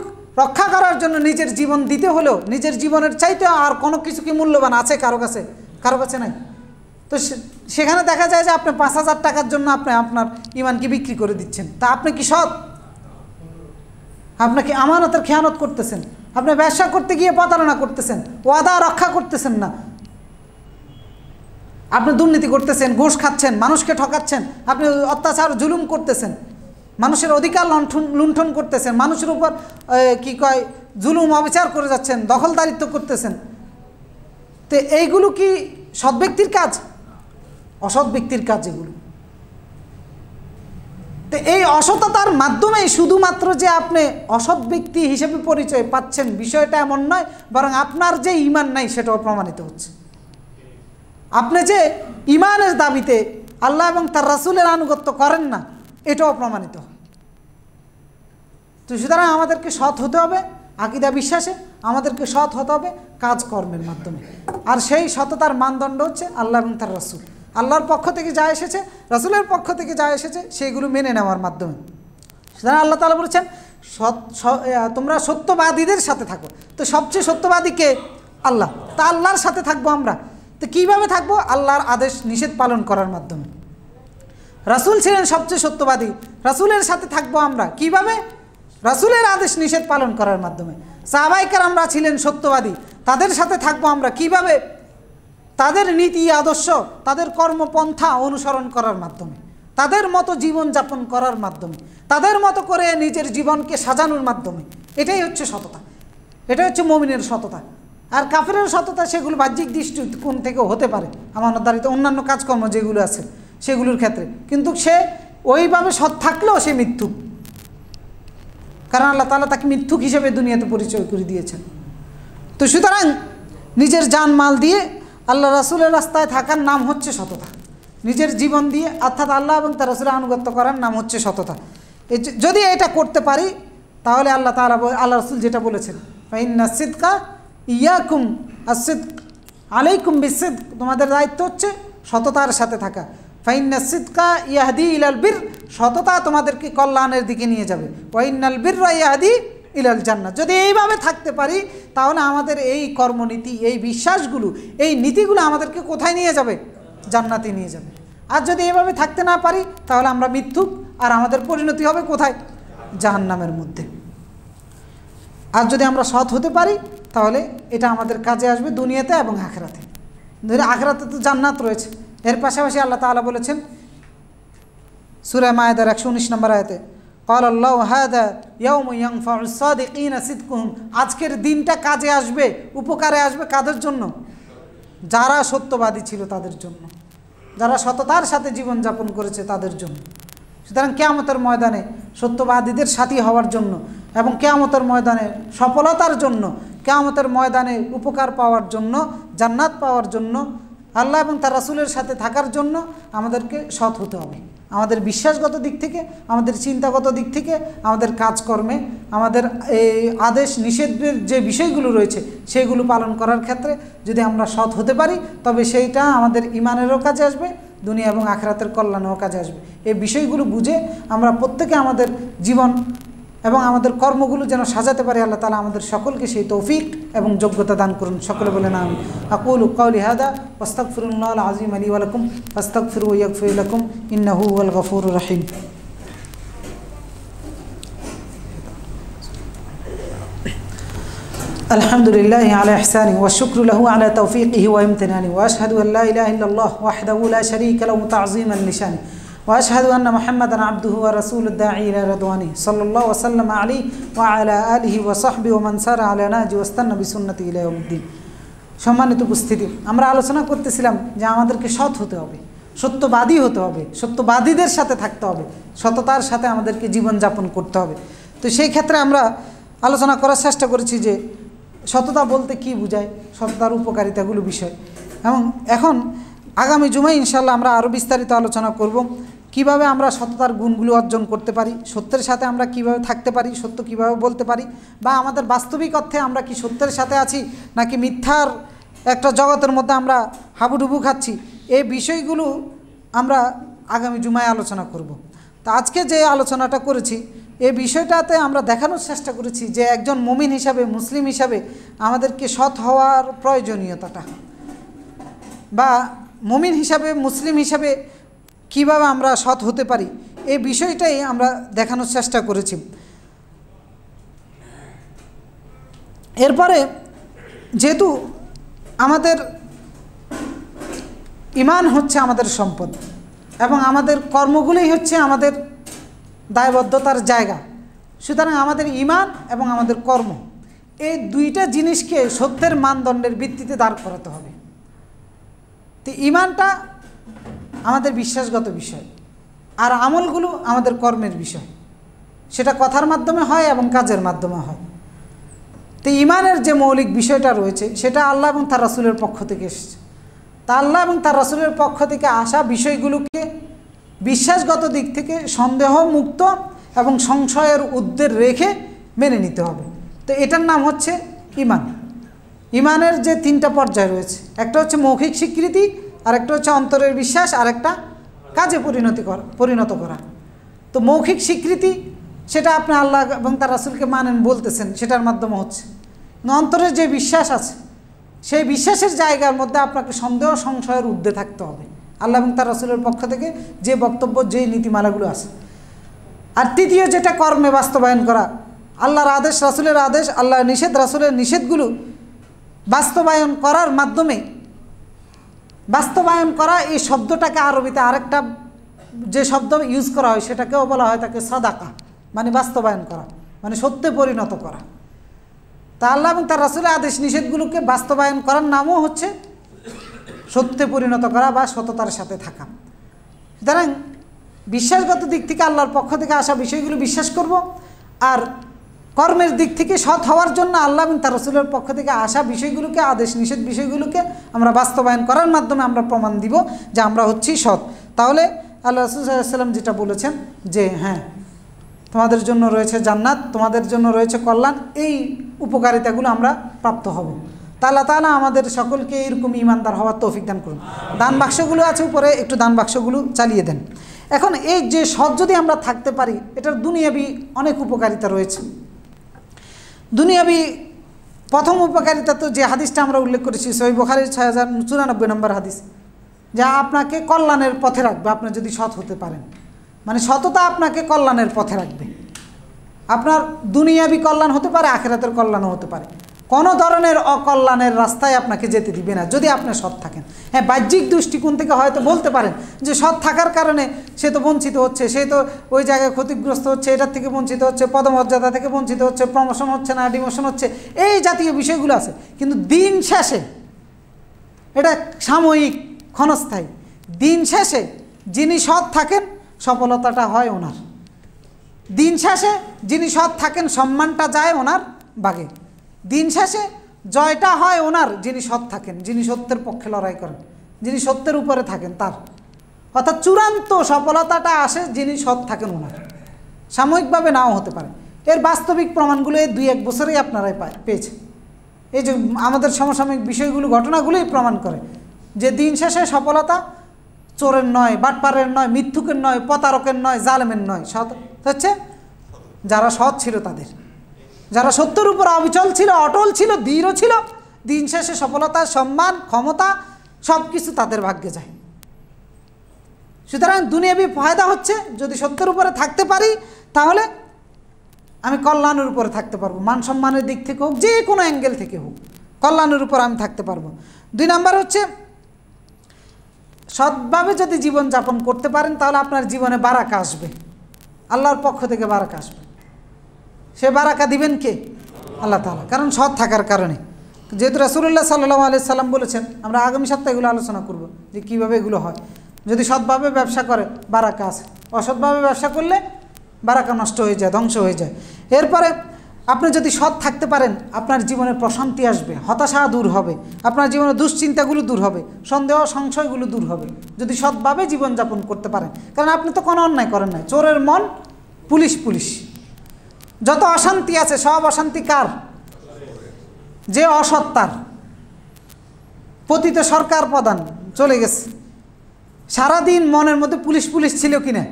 [SPEAKER 1] রক্ষা করার জন্য নিজের জীবন দিতে হলেও নিজের জীবনের চাইতে আর কোনো কিছু কি মূল্যবান আছে কারো কাছে? কারো কাছে নাই। তো সেখানে দেখা যায় যে আপনি ৫,০০০ টাকার জন্য আপনি আপনার ইমানকে বিক্রি করে দিচ্ছেন। তা আপনি কি সৎ? আপনাকে আমানতের খেয়ানত করতেছেন, আপনি ব্যবসা করতে গিয়ে প্রতারণা করতেছেন, ওয়াদা রক্ষা করতেছেন না, আপনি দুর্নীতি করতেছেন, ঘুষ খাচ্ছেন, মানুষকে ঠকাচ্ছেন, আপনি অত্যাচার জুলুম করতেছেন, মানুষের অধিকার লুণ্ঠন করতেছেন, মানুষের উপর কি কয় জুলুম অবিচার করে যাচ্ছেন, দখলদারিত্ব করতেছেন। তো এইগুলো কি সৎ ব্যক্তির কাজ? অসৎ ব্যক্তির কাজ এগুলো। তো এই অসততার মাধ্যমেই শুধুমাত্র যে আপনি অসৎ ব্যক্তি হিসেবে পরিচয় পাচ্ছেন বিষয়টা এমন নয়, বরং আপনার যে ঈমান নাই সেটাও প্রমাণিত হচ্ছে। আপনি যে ঈমানের দাবিতে আল্লাহ এবং তার রাসূলের আনুগত্য করেন না, এটাও প্রমাণিত হয়। তো সুতরাং আমাদেরকে সৎ হতে হবে আকীদা বিশ্বাসে, আমাদেরকে সৎ হতে হবে কাজকর্মের মাধ্যমে। আর সেই সততার মানদণ্ড হচ্ছে আল্লাহ এবং তার রাসূল। আল্লাহর পক্ষ থেকে যা এসেছে, রাসূলের পক্ষ থেকে যা এসেছে, সেইগুলো মেনে নেওয়ার মাধ্যমে। সুতরাং আল্লাহ তাআলা বলেছেন তোমরা সত্যবাদীদের সাথে থাকো। তো সবচেয়ে সত্যবাদী কে? আল্লাহ। তা আল্লাহর সাথে থাকবো আমরা। তো কীভাবে থাকবো? আল্লাহর আদেশ নিষেধ পালন করার মাধ্যমে। রাসূল ছিলেন সবচেয়ে সত্যবাদী, রাসূলের সাথে থাকবো আমরা কিভাবে? রাসূলের আদেশ নিষেধ পালন করার মাধ্যমে। সাহাবায়ে কেরামরা ছিলেন সত্যবাদী, তাদের সাথে থাকবো আমরা কিভাবে? তাদের নীতি আদর্শ, তাদের কর্মপন্থা অনুসরণ করার মাধ্যমে, তাদের মতো জীবনযাপন করার মাধ্যমে, তাদের মতো করে নিজের জীবনকে সাজানোর মাধ্যমে। এটাই হচ্ছে সততা, এটাই হচ্ছে মুমিনের সততা। আর কাফেরের সততা সেগুলো বাহ্যিক দৃষ্টিকোণ থেকেও হতে পারে, আমানতদারিত অন্যান্য কাজকর্ম যেগুলো আছে সেগুলোর ক্ষেত্রে, কিন্তু সে ওইভাবে সৎ থাকলেও সে মিথ্যুক, কারণ আল্লাহ তাআলা তাকে মিথ্যুক হিসেবে দুনিয়াতে পরিচয় করে দিয়েছেন। তো সুতরাং নিজের জান মাল দিয়ে আল্লাহ রাসূলের রাস্তায় থাকার নাম হচ্ছে সততা। নিজের জীবন দিয়ে অর্থাৎ আল্লাহ এবং তার রাসূলের আনুগত্য করার নাম হচ্ছে সততা। যদি এটা করতে পারি তাহলে আল্লাহ তাআলা, আল্লাহ রাসূল যেটা বলেছেন, ফাইন্না সিদকা ইয়াকুম আসিদক আলাইকুম বিসিদক, তোমাদের দায়িত্ব হচ্ছে সততার সাথে থাকা। ফাইন্না সিদকা ইয়াহদি ইলাল বির, সততা তোমাদেরকে কল্যাণের দিকে নিয়ে যাবে। ওয়াইন্নাল বিররা ইয়াহদি ইলাল জান্নাহ। যদি এইভাবে থাকতে পারি তাহলে আমাদের এই কর্মনীতি, এই বিশ্বাসগুলো, এই নীতিগুলো আমাদেরকে কোথায় নিয়ে যাবে? জান্নাতে নিয়ে যাবে। আর যদি এইভাবে থাকতে না পারি তাহলে আমরা মিথ্যুক, আর আমাদের পরিণতি হবে কোথায়? জাহান্নামের মধ্যে। আর যদি আমরা সৎ হতে পারি তাহলে এটা আমাদের কাজে আসবে দুনিয়াতে এবং আখিরাতে। আখিরাতে তো জান্নাত রয়েছে। এর পাশাপাশি আল্লাহ তাআলা বলেছেন সূরা মায়েদার 119 নম্বর আয়াতে, ক্বালাল্লাহু হাযা ইয়াউমু ইয়ানফাউস সাদিকিনা সিদকুহুম, আজকের দিনটা কাজে আসবে, উপকারে আসবে কাদের জন্য? যারা সত্যবাদী ছিল তাদের জন্য। যারা সততার সাথে জীবনযাপন করেছে তাদের জন্য। সুতরাং কিয়ামতের ময়দানে সত্যবাদীদের সাথী হওয়ার জন্য এবং কিয়ামতের ময়দানে সফলতার জন্য, কিয়ামতের ময়দানে উপকার পাওয়ার জন্য, জান্নাত পাওয়ার জন্য, আল্লাহ এবং তার রাসূলের সাথে থাকার জন্য আমাদেরকে সৎ হতে হবে। আমাদের বিশ্বাসগত দিক থেকে, আমাদের চিন্তাগত দিক থেকে, আমাদের কাজকর্মে, আমাদের এই আদেশ নিষেধের যে বিষয়গুলো রয়েছে সেগুলো পালন করার ক্ষেত্রে যদি আমরা সৎ হতে পারি তবে সেইটা আমাদের ঈমানেরও কাজে আসবে, দুনিয়া এবং আখিরাতের কল্যাণেও কাজে আসবে। এই বিষয়গুলো বুঝে আমরা প্রত্যেকে আমাদের জীবন এবং আমাদের কর্মগুলো যেন সাজাতে পারি। আল্লাহ তাআলা আমাদের সকলকে সেই তৌফিক এবং যোগ্যতা দান করুন। সকলে বলেন আমিন। আকুলু কাওলি হাদা ওয়াস্তাগফিরুল্লাহাল আযীম লি ওয়া লাকুম ফাস্তাগফিরু ইয়াগফির লাকুম ইন্নাহু হুয়াল গফুরুর রহিম। আলহামদুলিল্লাহি আলা ইহসানিহি ওয়া শুকরু লাহু আলা তাওফীকিহি ওয়া ইমতিনানিহি ওয়া আশহাদু আল লা ইলাহা ইল্লাল্লাহ ওয়াহদাহু লা শারীকা লাহু তা'যীমান লিশানিহি وأشهد أن محمدا عبده ورسوله الداعي إلى رضوانه صلى الله وسلم عليه وعلى آله وصحبه ومن سار على نهجه واستنى بسنته إلى يوم الدين। সম্মানিত উপস্থিতি, আমরা আলোচনা করতেছিলাম যে আমাদেরকে সৎ হতে হবে, সত্যবাদী হতে হবে, সত্যবাদীদের সাথে থাকতে হবে, সততার সাথে আমাদেরকে জীবনযাপন করতে হবে। তো সেই ক্ষেত্রে আমরা আলোচনা করার চেষ্টা করেছি যে সততা বলতে কি বোঝায়, সততার উপকারিতাগুলো বিষয়। এবং এখন আগামী জুমায় ইনশাআল্লাহ আমরা আরও বিস্তারিত আলোচনা করব কিভাবে আমরা সততার গুণগুলো অর্জন করতে পারি, সত্যের সাথে আমরা কিভাবে থাকতে পারি, সত্য কিভাবে বলতে পারি, বা আমাদের বাস্তবিক অর্থে আমরা কি সত্যের সাথে আছি নাকি মিথ্যার একটা জগতের মধ্যে আমরা হাবুডুবু খাচ্ছি, এই বিষয়গুলো আমরা আগামী জুমায় আলোচনা করব। তা আজকে যে আলোচনাটা করেছি এই বিষয়টাতে আমরা দেখানোর চেষ্টা করেছি যে একজন মুমিন হিসাবে, মুসলিম হিসাবে আমাদেরকে সৎ হওয়ার প্রয়োজনীয়তাটা, বা মুমিন হিসাবে, মুসলিম হিসাবে কিভাবে আমরা সৎ হতে পারি এই বিষয়টাই আমরা দেখানোর চেষ্টা করেছি। এরপরে যেহেতু আমাদের ঈমান হচ্ছে আমাদের সম্পদ এবং আমাদের কর্মগুলোই হচ্ছে আমাদের দায়বদ্ধতার জায়গা, সুতরাং আমাদের ঈমান এবং আমাদের কর্ম এই দুইটা জিনিসকে সত্যের মানদণ্ডের ভিত্তিতে দাঁড় করাতে হবে। তো ঈমানটা আমাদের বিশ্বাসগত বিষয় আর আমলগুলো আমাদের কর্মের বিষয়, সেটা কথার মাধ্যমে হয় এবং কাজের মাধ্যমে হয়। তো ঈমানের যে মৌলিক বিষয়টা রয়েছে সেটা আল্লাহ এবং তার রাসূলের পক্ষ থেকে এসেছে। তা আল্লাহ এবং তার রাসূলের পক্ষ থেকে আসা বিষয়গুলোকে বিশ্বাসগত দিক থেকে সন্দেহ মুক্ত এবং সংশয়ের ঊর্ধ্বে রেখে মেনে নিতে হবে। তো এটার নাম হচ্ছে ঈমান। ঈমানের যে তিনটা পর্যায় রয়েছে, একটা হচ্ছে মৌখিক স্বীকৃতি, আরেকটা হচ্ছে অন্তরের বিশ্বাস, আরেকটা কাজে পরিণত করা। তো মৌখিক স্বীকৃতি সেটা আপনি আল্লাহ এবং তার রাসূলকে মানেন বলতেছেন, সেটার মাধ্যমে হচ্ছে। অন্তরের যে বিশ্বাস আছে সেই বিশ্বাসের জায়গার মধ্যে আপনাকে সন্দেহ সংশয়ের ঊর্ধ্বে থাকতে হবে আল্লাহ এবং তার রাসূলের পক্ষ থেকে যে বক্তব্য, যে নীতিমালাগুলো আছে। আর তৃতীয় যেটা কর্মে বাস্তবায়ন করা, আল্লাহর আদেশ, রাসূলের আদেশ, আল্লাহর নিষেধ, রাসূলের নিষেধগুলো বাস্তবায়ন করার মাধ্যমে, বাস্তবায়ন করা এই শব্দটাকে আরবিতে আরেকটা যে শব্দ ইউজ করা হয় সেটাকেও বলা হয় তাকে সাদাকা, মানে বাস্তবায়ন করা, মানে সত্যে পরিণত করা। তা আল্লাহ এবং তার রাসূলের আদেশ নিষেধগুলোকে বাস্তবায়ন করার নামও হচ্ছে সত্যে পরিণত করা বা সততার সাথে থাকা। সুতরাং বিশ্বাসগত দিক থেকে আল্লাহর পক্ষ থেকে আসা বিষয়গুলো বিশ্বাস করব, আর কর্মের দিক থেকে সৎ হওয়ার জন্য আল্লাহ এবং তার রাসূলের পক্ষ থেকে আসা বিষয়গুলোকে, আদেশ নিষেধ বিষয়গুলোকে আমরা বাস্তবায়ন করার মাধ্যমে আমরা প্রমাণ দিব যে আমরা হচ্ছি সৎ। তাহলে আল্লাহ রাসূল সাল্লাল্লাহু আলাইহি ওয়াসাল্লাম যেটা বলেছেন যে হ্যাঁ, তোমাদের জন্য রয়েছে জান্নাত, তোমাদের জন্য রয়েছে কল্যাণ, এই উপকারিতাগুলো আমরা প্রাপ্ত হব। তা আল্লাহ তাআলা আমাদের সকলকে এরকম ঈমানদার হওয়ার তৌফিক দান করুন। দান বাক্সগুলো আছে উপরে, একটু দান বাক্সগুলো চালিয়ে দেন। এখন এই যে সৎ যদি আমরা থাকতে পারি, এটার দুনিয়াবি অনেক উপকারিতা রয়েছে। দুনিয়াবি প্রথম উপকারিতা তো যে হাদিসটা আমরা উল্লেখ করেছি সহিহ বুখারীর 6094 নম্বর হাদিস, যা আপনাকে কল্যাণের পথে রাখবে আপনি যদি সৎ হতে পারেন। মানে সততা আপনাকে কল্যাণের পথে রাখবে। আপনার দুনিয়াবি কল্যাণ হতে পারে, আখিরাতের কল্যাণও হতে পারে। কোনো ধরনের অকল্যাণের রাস্তায় আপনাকে যেতে দিবে না যদি আপনি সৎ থাকেন। হ্যাঁ, বাহ্যিক দৃষ্টিকোণ থেকে হয়তো বলতে পারেন যে সৎ থাকার কারণে সে তো বঞ্চিত হচ্ছে, সে তো ওই জায়গায় ক্ষতিগ্রস্ত হচ্ছে, এটার থেকে বঞ্চিত হচ্ছে, পদমর্যাদা থেকে বঞ্চিত হচ্ছে, প্রমোশন হচ্ছে না, ডিমোশন হচ্ছে, এই জাতীয় বিষয়গুলো আছে। কিন্তু দিন শেষে এটা সাময়িক, ক্ষণস্থায়ী। দিন শেষে যিনি সৎ থাকেন সফলতাটা হয় ওনার, দিন শেষে যিনি সৎ থাকেন সম্মানটা যায় ওনার বাগে, দিন শেষে জয়টা হয় ওনার যিনি সৎ থাকেন, যিনি সত্যের পক্ষে লড়াই করেন, যিনি সত্যের উপরে থাকেন তার। অর্থাৎ চূড়ান্ত সফলতাটা আসে যিনি সৎ থাকেন ওনার, সাময়িকভাবে নাও হতে পারে। এর বাস্তবিক প্রমাণগুলো এই 2-1 বছরেই আপনারাই পেয়েছে। এই যে আমাদের সমসাময়িক বিষয়গুলো, ঘটনাগুলোই প্রমাণ করে যে দিন শেষে সফলতা চোরের নয়, বাটপারের নয়, মিথ্যুকের নয়, প্রতারকের নয়, জালেমের নয়, সৎ হচ্ছে যারা সৎ ছিল তাদের, যারা সত্যের উপর অবিচল ছিল, অটল ছিল, দৃঢ় ছিল, দিন শেষে সফলতা, সম্মান, ক্ষমতা সব কিছু তাদের ভাগ্যে যায়। সুতরাং দুনিয়াবি ফায়দা হচ্ছে যদি সত্যের উপরে থাকতে পারি তাহলে আমি কল্যাণের উপরে থাকতে পারবো, মান সম্মানের দিক থেকে হোক, যে কোনো অ্যাঙ্গেল থেকে হোক কল্যাণের উপর আমি থাকতে পারবো। 2 নাম্বার হচ্ছে সৎভাবে যদি জীবনযাপন করতে পারেন তাহলে আপনার জীবনে বারাকা আসবে, আল্লাহর পক্ষ থেকে বারাকা আসবে। সে বারাকা দিবেন কে? আল্লাহ তাআলা, কারণ সৎ থাকার কারণে। যেহেতু রাসূলুল্লাহ সাল্লাল্লাহু আলাইহি সাল্লাম বলেছেন, আমরা আগামী সপ্তাহে এগুলো আলোচনা করব যে কীভাবে এগুলো হয়। যদি সৎভাবে ব্যবসা করে বারাকা আছে, অসৎভাবে ব্যবসা করলে বারাকা নষ্ট হয়ে যায়, ধ্বংস হয়ে যায়। এরপরে আপনি যদি সৎ থাকতে পারেন আপনার জীবনে প্রশান্তি আসবে, হতাশা দূর হবে, আপনার জীবনে দুশ্চিন্তাগুলো দূর হবে, সন্দেহ সংশয়গুলো দূর হবে যদি সৎভাবে জীবনযাপন করতে পারেন। কারণ আপনি তো কোনো অন্যায় করেন নাই। চোরের মন পুলিশ পুলিশ, যত অশান্তি আছে সব অশান্তি কার? যে অসৎ তার। পতিত সরকার প্রধান চলে গেছে, সারাদিন মনের মধ্যে পুলিশ পুলিশ ছিল কিনা,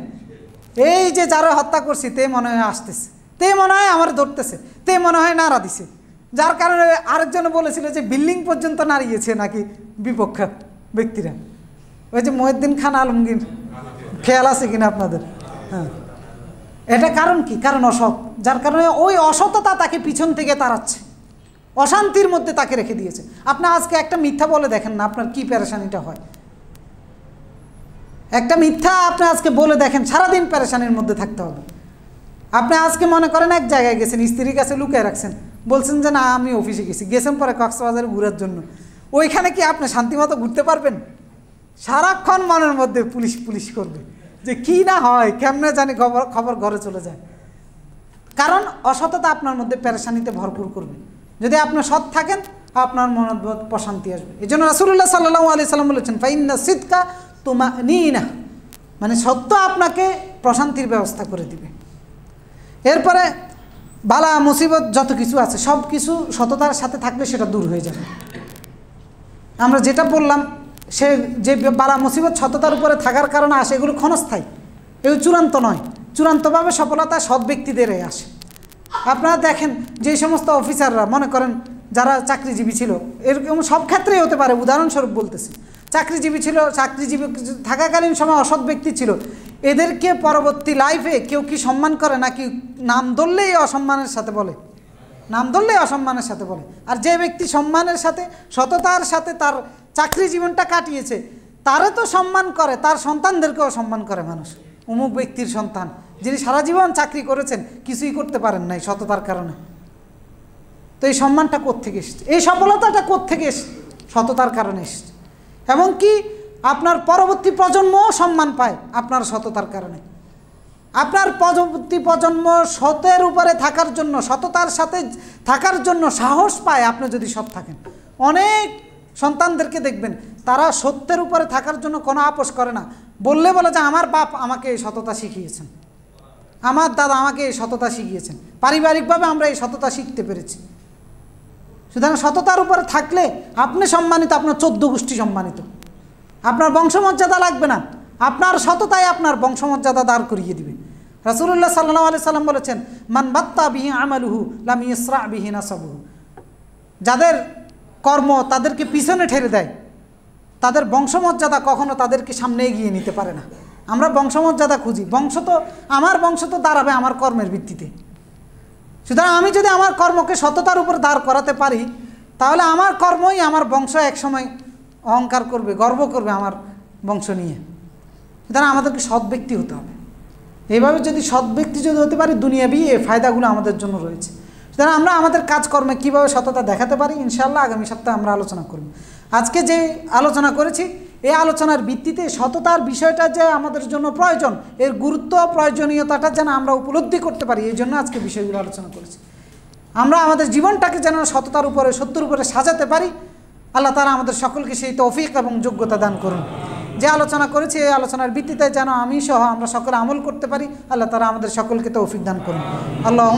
[SPEAKER 1] এই যে যারা হত্যা করছি তে মনে হয় আসতেছে, তে মনে হয় আমার ধরতেছে, তে মনে হয় নাড়া দিছে, যার কারণে আরেকজনে বলেছিল যে বিল্ডিং পর্যন্ত নাড়িয়েছে নাকি বিপক্ষ ব্যক্তিরা। ওই যে মহিউদ্দিন খান আলমগীর, খেয়াল আছে কিনা আপনাদের? হ্যাঁ, এটা কারণ কি? কারণ অসৎ, যার কারণে ওই অসততা তাকে পিছন থেকে তাড়াচ্ছে, অশান্তির মধ্যে তাকে রেখে দিয়েছে। আপনি আজকে একটা মিথ্যা বলে দেখেন না আপনার কি পেরেশানিটা হয়। একটা মিথ্যা আপনি আজকে বলে দেখেন, সারাদিন পেরেশানির মধ্যে থাকতে হবে। আপনি আজকে মনে করেন এক জায়গায় গেছেন, স্ত্রীর কাছে লুকিয়ে রাখছেন, বলছেন যে না আমি অফিসে গেছেন পরে কক্সবাজারে ঘুরার জন্য, ওইখানে কি আপনি শান্তিমতো ঘুরতে পারবেন? সারাক্ষণ মনের মধ্যে পুলিশ পুলিশ করবে যে কি না হয়, কেমনে জানি খবর ঘরে চলে যায়। কারণ অসততা আপনার মধ্যে পেরেশানিতে ভরপুর করবে। যদি আপনি সৎ থাকেন আপনার মনের প্রশান্তি আসবে। এই জন্য রাসূলুল্লাহ সাল্লাল্লাহু আলাইহি সাল্লাম বলেছেন ফাইন্না সিদকা তুমানিনা, মানে সত্য আপনাকে প্রশান্তির ব্যবস্থা করে দিবে। এরপরে বালা মুসিবত যত কিছু আছে সব কিছু সততার সাথে থাকলে সেটা দূর হয়ে যাবে। আমরা যেটা বললাম, সে যে বালা মুসিবত সততার উপরে থাকার কারণে আসে এগুলো ক্ষণস্থায়ী, এগুলো চূড়ান্ত নয়। চূড়ান্তভাবে সফলতা সৎ ব্যক্তিদেরই আসে। আপনারা দেখেন যে সমস্ত অফিসাররা মনে করেন যারা চাকরিজীবী ছিল, এরকম সব ক্ষেত্রেই হতে পারে, উদাহরণস্বরূপ বলতেছি, চাকরিজীবী ছিল, চাকরিজীবী থাকাকালীন সময় অসৎ ব্যক্তি ছিল, এদেরকে পরবর্তী লাইফে কেউ কি সম্মান করে নাকি নাম ধরলেই অসম্মানের সাথে বলে? নাম ধরলেই অসম্মানের সাথে বলে। আর যে ব্যক্তি সম্মানের সাথে সততার সাথে তার চাকরি জীবনটা কাটিয়েছে তারে তো সম্মান করে, তার সন্তানদেরকেও সম্মান করে মানুষ। অমুক ব্যক্তির সন্তান যিনি সারা জীবন চাকরি করেছেন, কিছুই করতে পারেন নাই সততার কারণে। তো এই সম্মানটা কোত্থেকে এসছে? এই সফলতাটা কোত্থেকে এসছে? সততার কারণে এসছে। এমনকি আপনার পরবর্তী প্রজন্মও সম্মান পায় আপনার সততার কারণে। আপনার পরবর্তী প্রজন্ম সতের উপরে থাকার জন্য, সততার সাথে থাকার জন্য সাহস পায় আপনি যদি সৎ থাকেন। অনেক সন্তানদেরকে দেখবেন তারা সত্যের উপরে থাকার জন্য কোনো আপোষ করে না, বললে বলে যে আমার বাপ আমাকে এই সততা শিখিয়েছেন, আমার দাদা আমাকে এই সততা শিখিয়েছেন, পারিবারিকভাবে আমরা এই সততা শিখতে পেরেছি। সুতরাং সততার উপরে থাকলে আপনি সম্মানিত, আপনার 14 গোষ্ঠী সম্মানিত, আপনার বংশমর্যাদা লাগবে না, আপনার সততাই আপনার বংশমর্যাদা দাঁড় করিয়ে দিবে। রাসূলুল্লাহ সাল্লাল্লাহু আলাইহি সাল্লাম বলেছেন মান বাত্তা বিহি আমালুহু লাম ইসরা বিহি নাসাবুহু, যাদের কর্ম তাদেরকে পিছনে ঠেলে দেয় তাদের বংশমর্যাদা কখনো তাদেরকে সামনে এগিয়ে নিতে পারে না। আমরা বংশমর্যাদা খুঁজি, আমার বংশ তো দাঁড়াবে আমার কর্মের ভিত্তিতে। সুতরাং আমি যদি আমার কর্মকে সততার উপর দাঁড় করাতে পারি তাহলে আমার কর্মই আমার বংশ একসময় অহংকার করবে, গর্ব করবে আমার বংশ নিয়ে। সুতরাং আমাদেরকে সৎ ব্যক্তি হতে হবে। এইভাবে যদি সৎ ব্যক্তি যদি হতে পারি দুনিয়াবি এই ফায়দাগুলো আমাদের জন্য রয়েছে। সুতরাং আমরা আমাদের কাজকর্মে কীভাবে সততা দেখাতে পারি ইনশাআল্লাহ আগামী সপ্তাহে আমরা আলোচনা করব। আজকে যে আলোচনা করেছি এই আলোচনার ভিত্তিতে সততার বিষয়টা যে আমাদের জন্য প্রয়োজন, এর গুরুত্ব প্রয়োজনীয়তাটা যেন আমরা উপলব্ধি করতে পারি, এই জন্য আজকে বিষয়গুলো আলোচনা করেছি। আমরা আমাদের জীবনটাকে যেন সততার উপরে, সত্যের উপরে সাজাতে পারি। আল্লাহ তাআলা আমাদের সকলকে সেই তৌফিক এবং যোগ্যতা দান করুন। যে আলোচনা করেছি এই আলোচনার ভিত্তিতে যেন আমি সহ আমরা সকলে আমল করতে পারি। আল্লাহ তাআলা আমাদের সকলকে তৌফিক দান করুন। আল্লাহ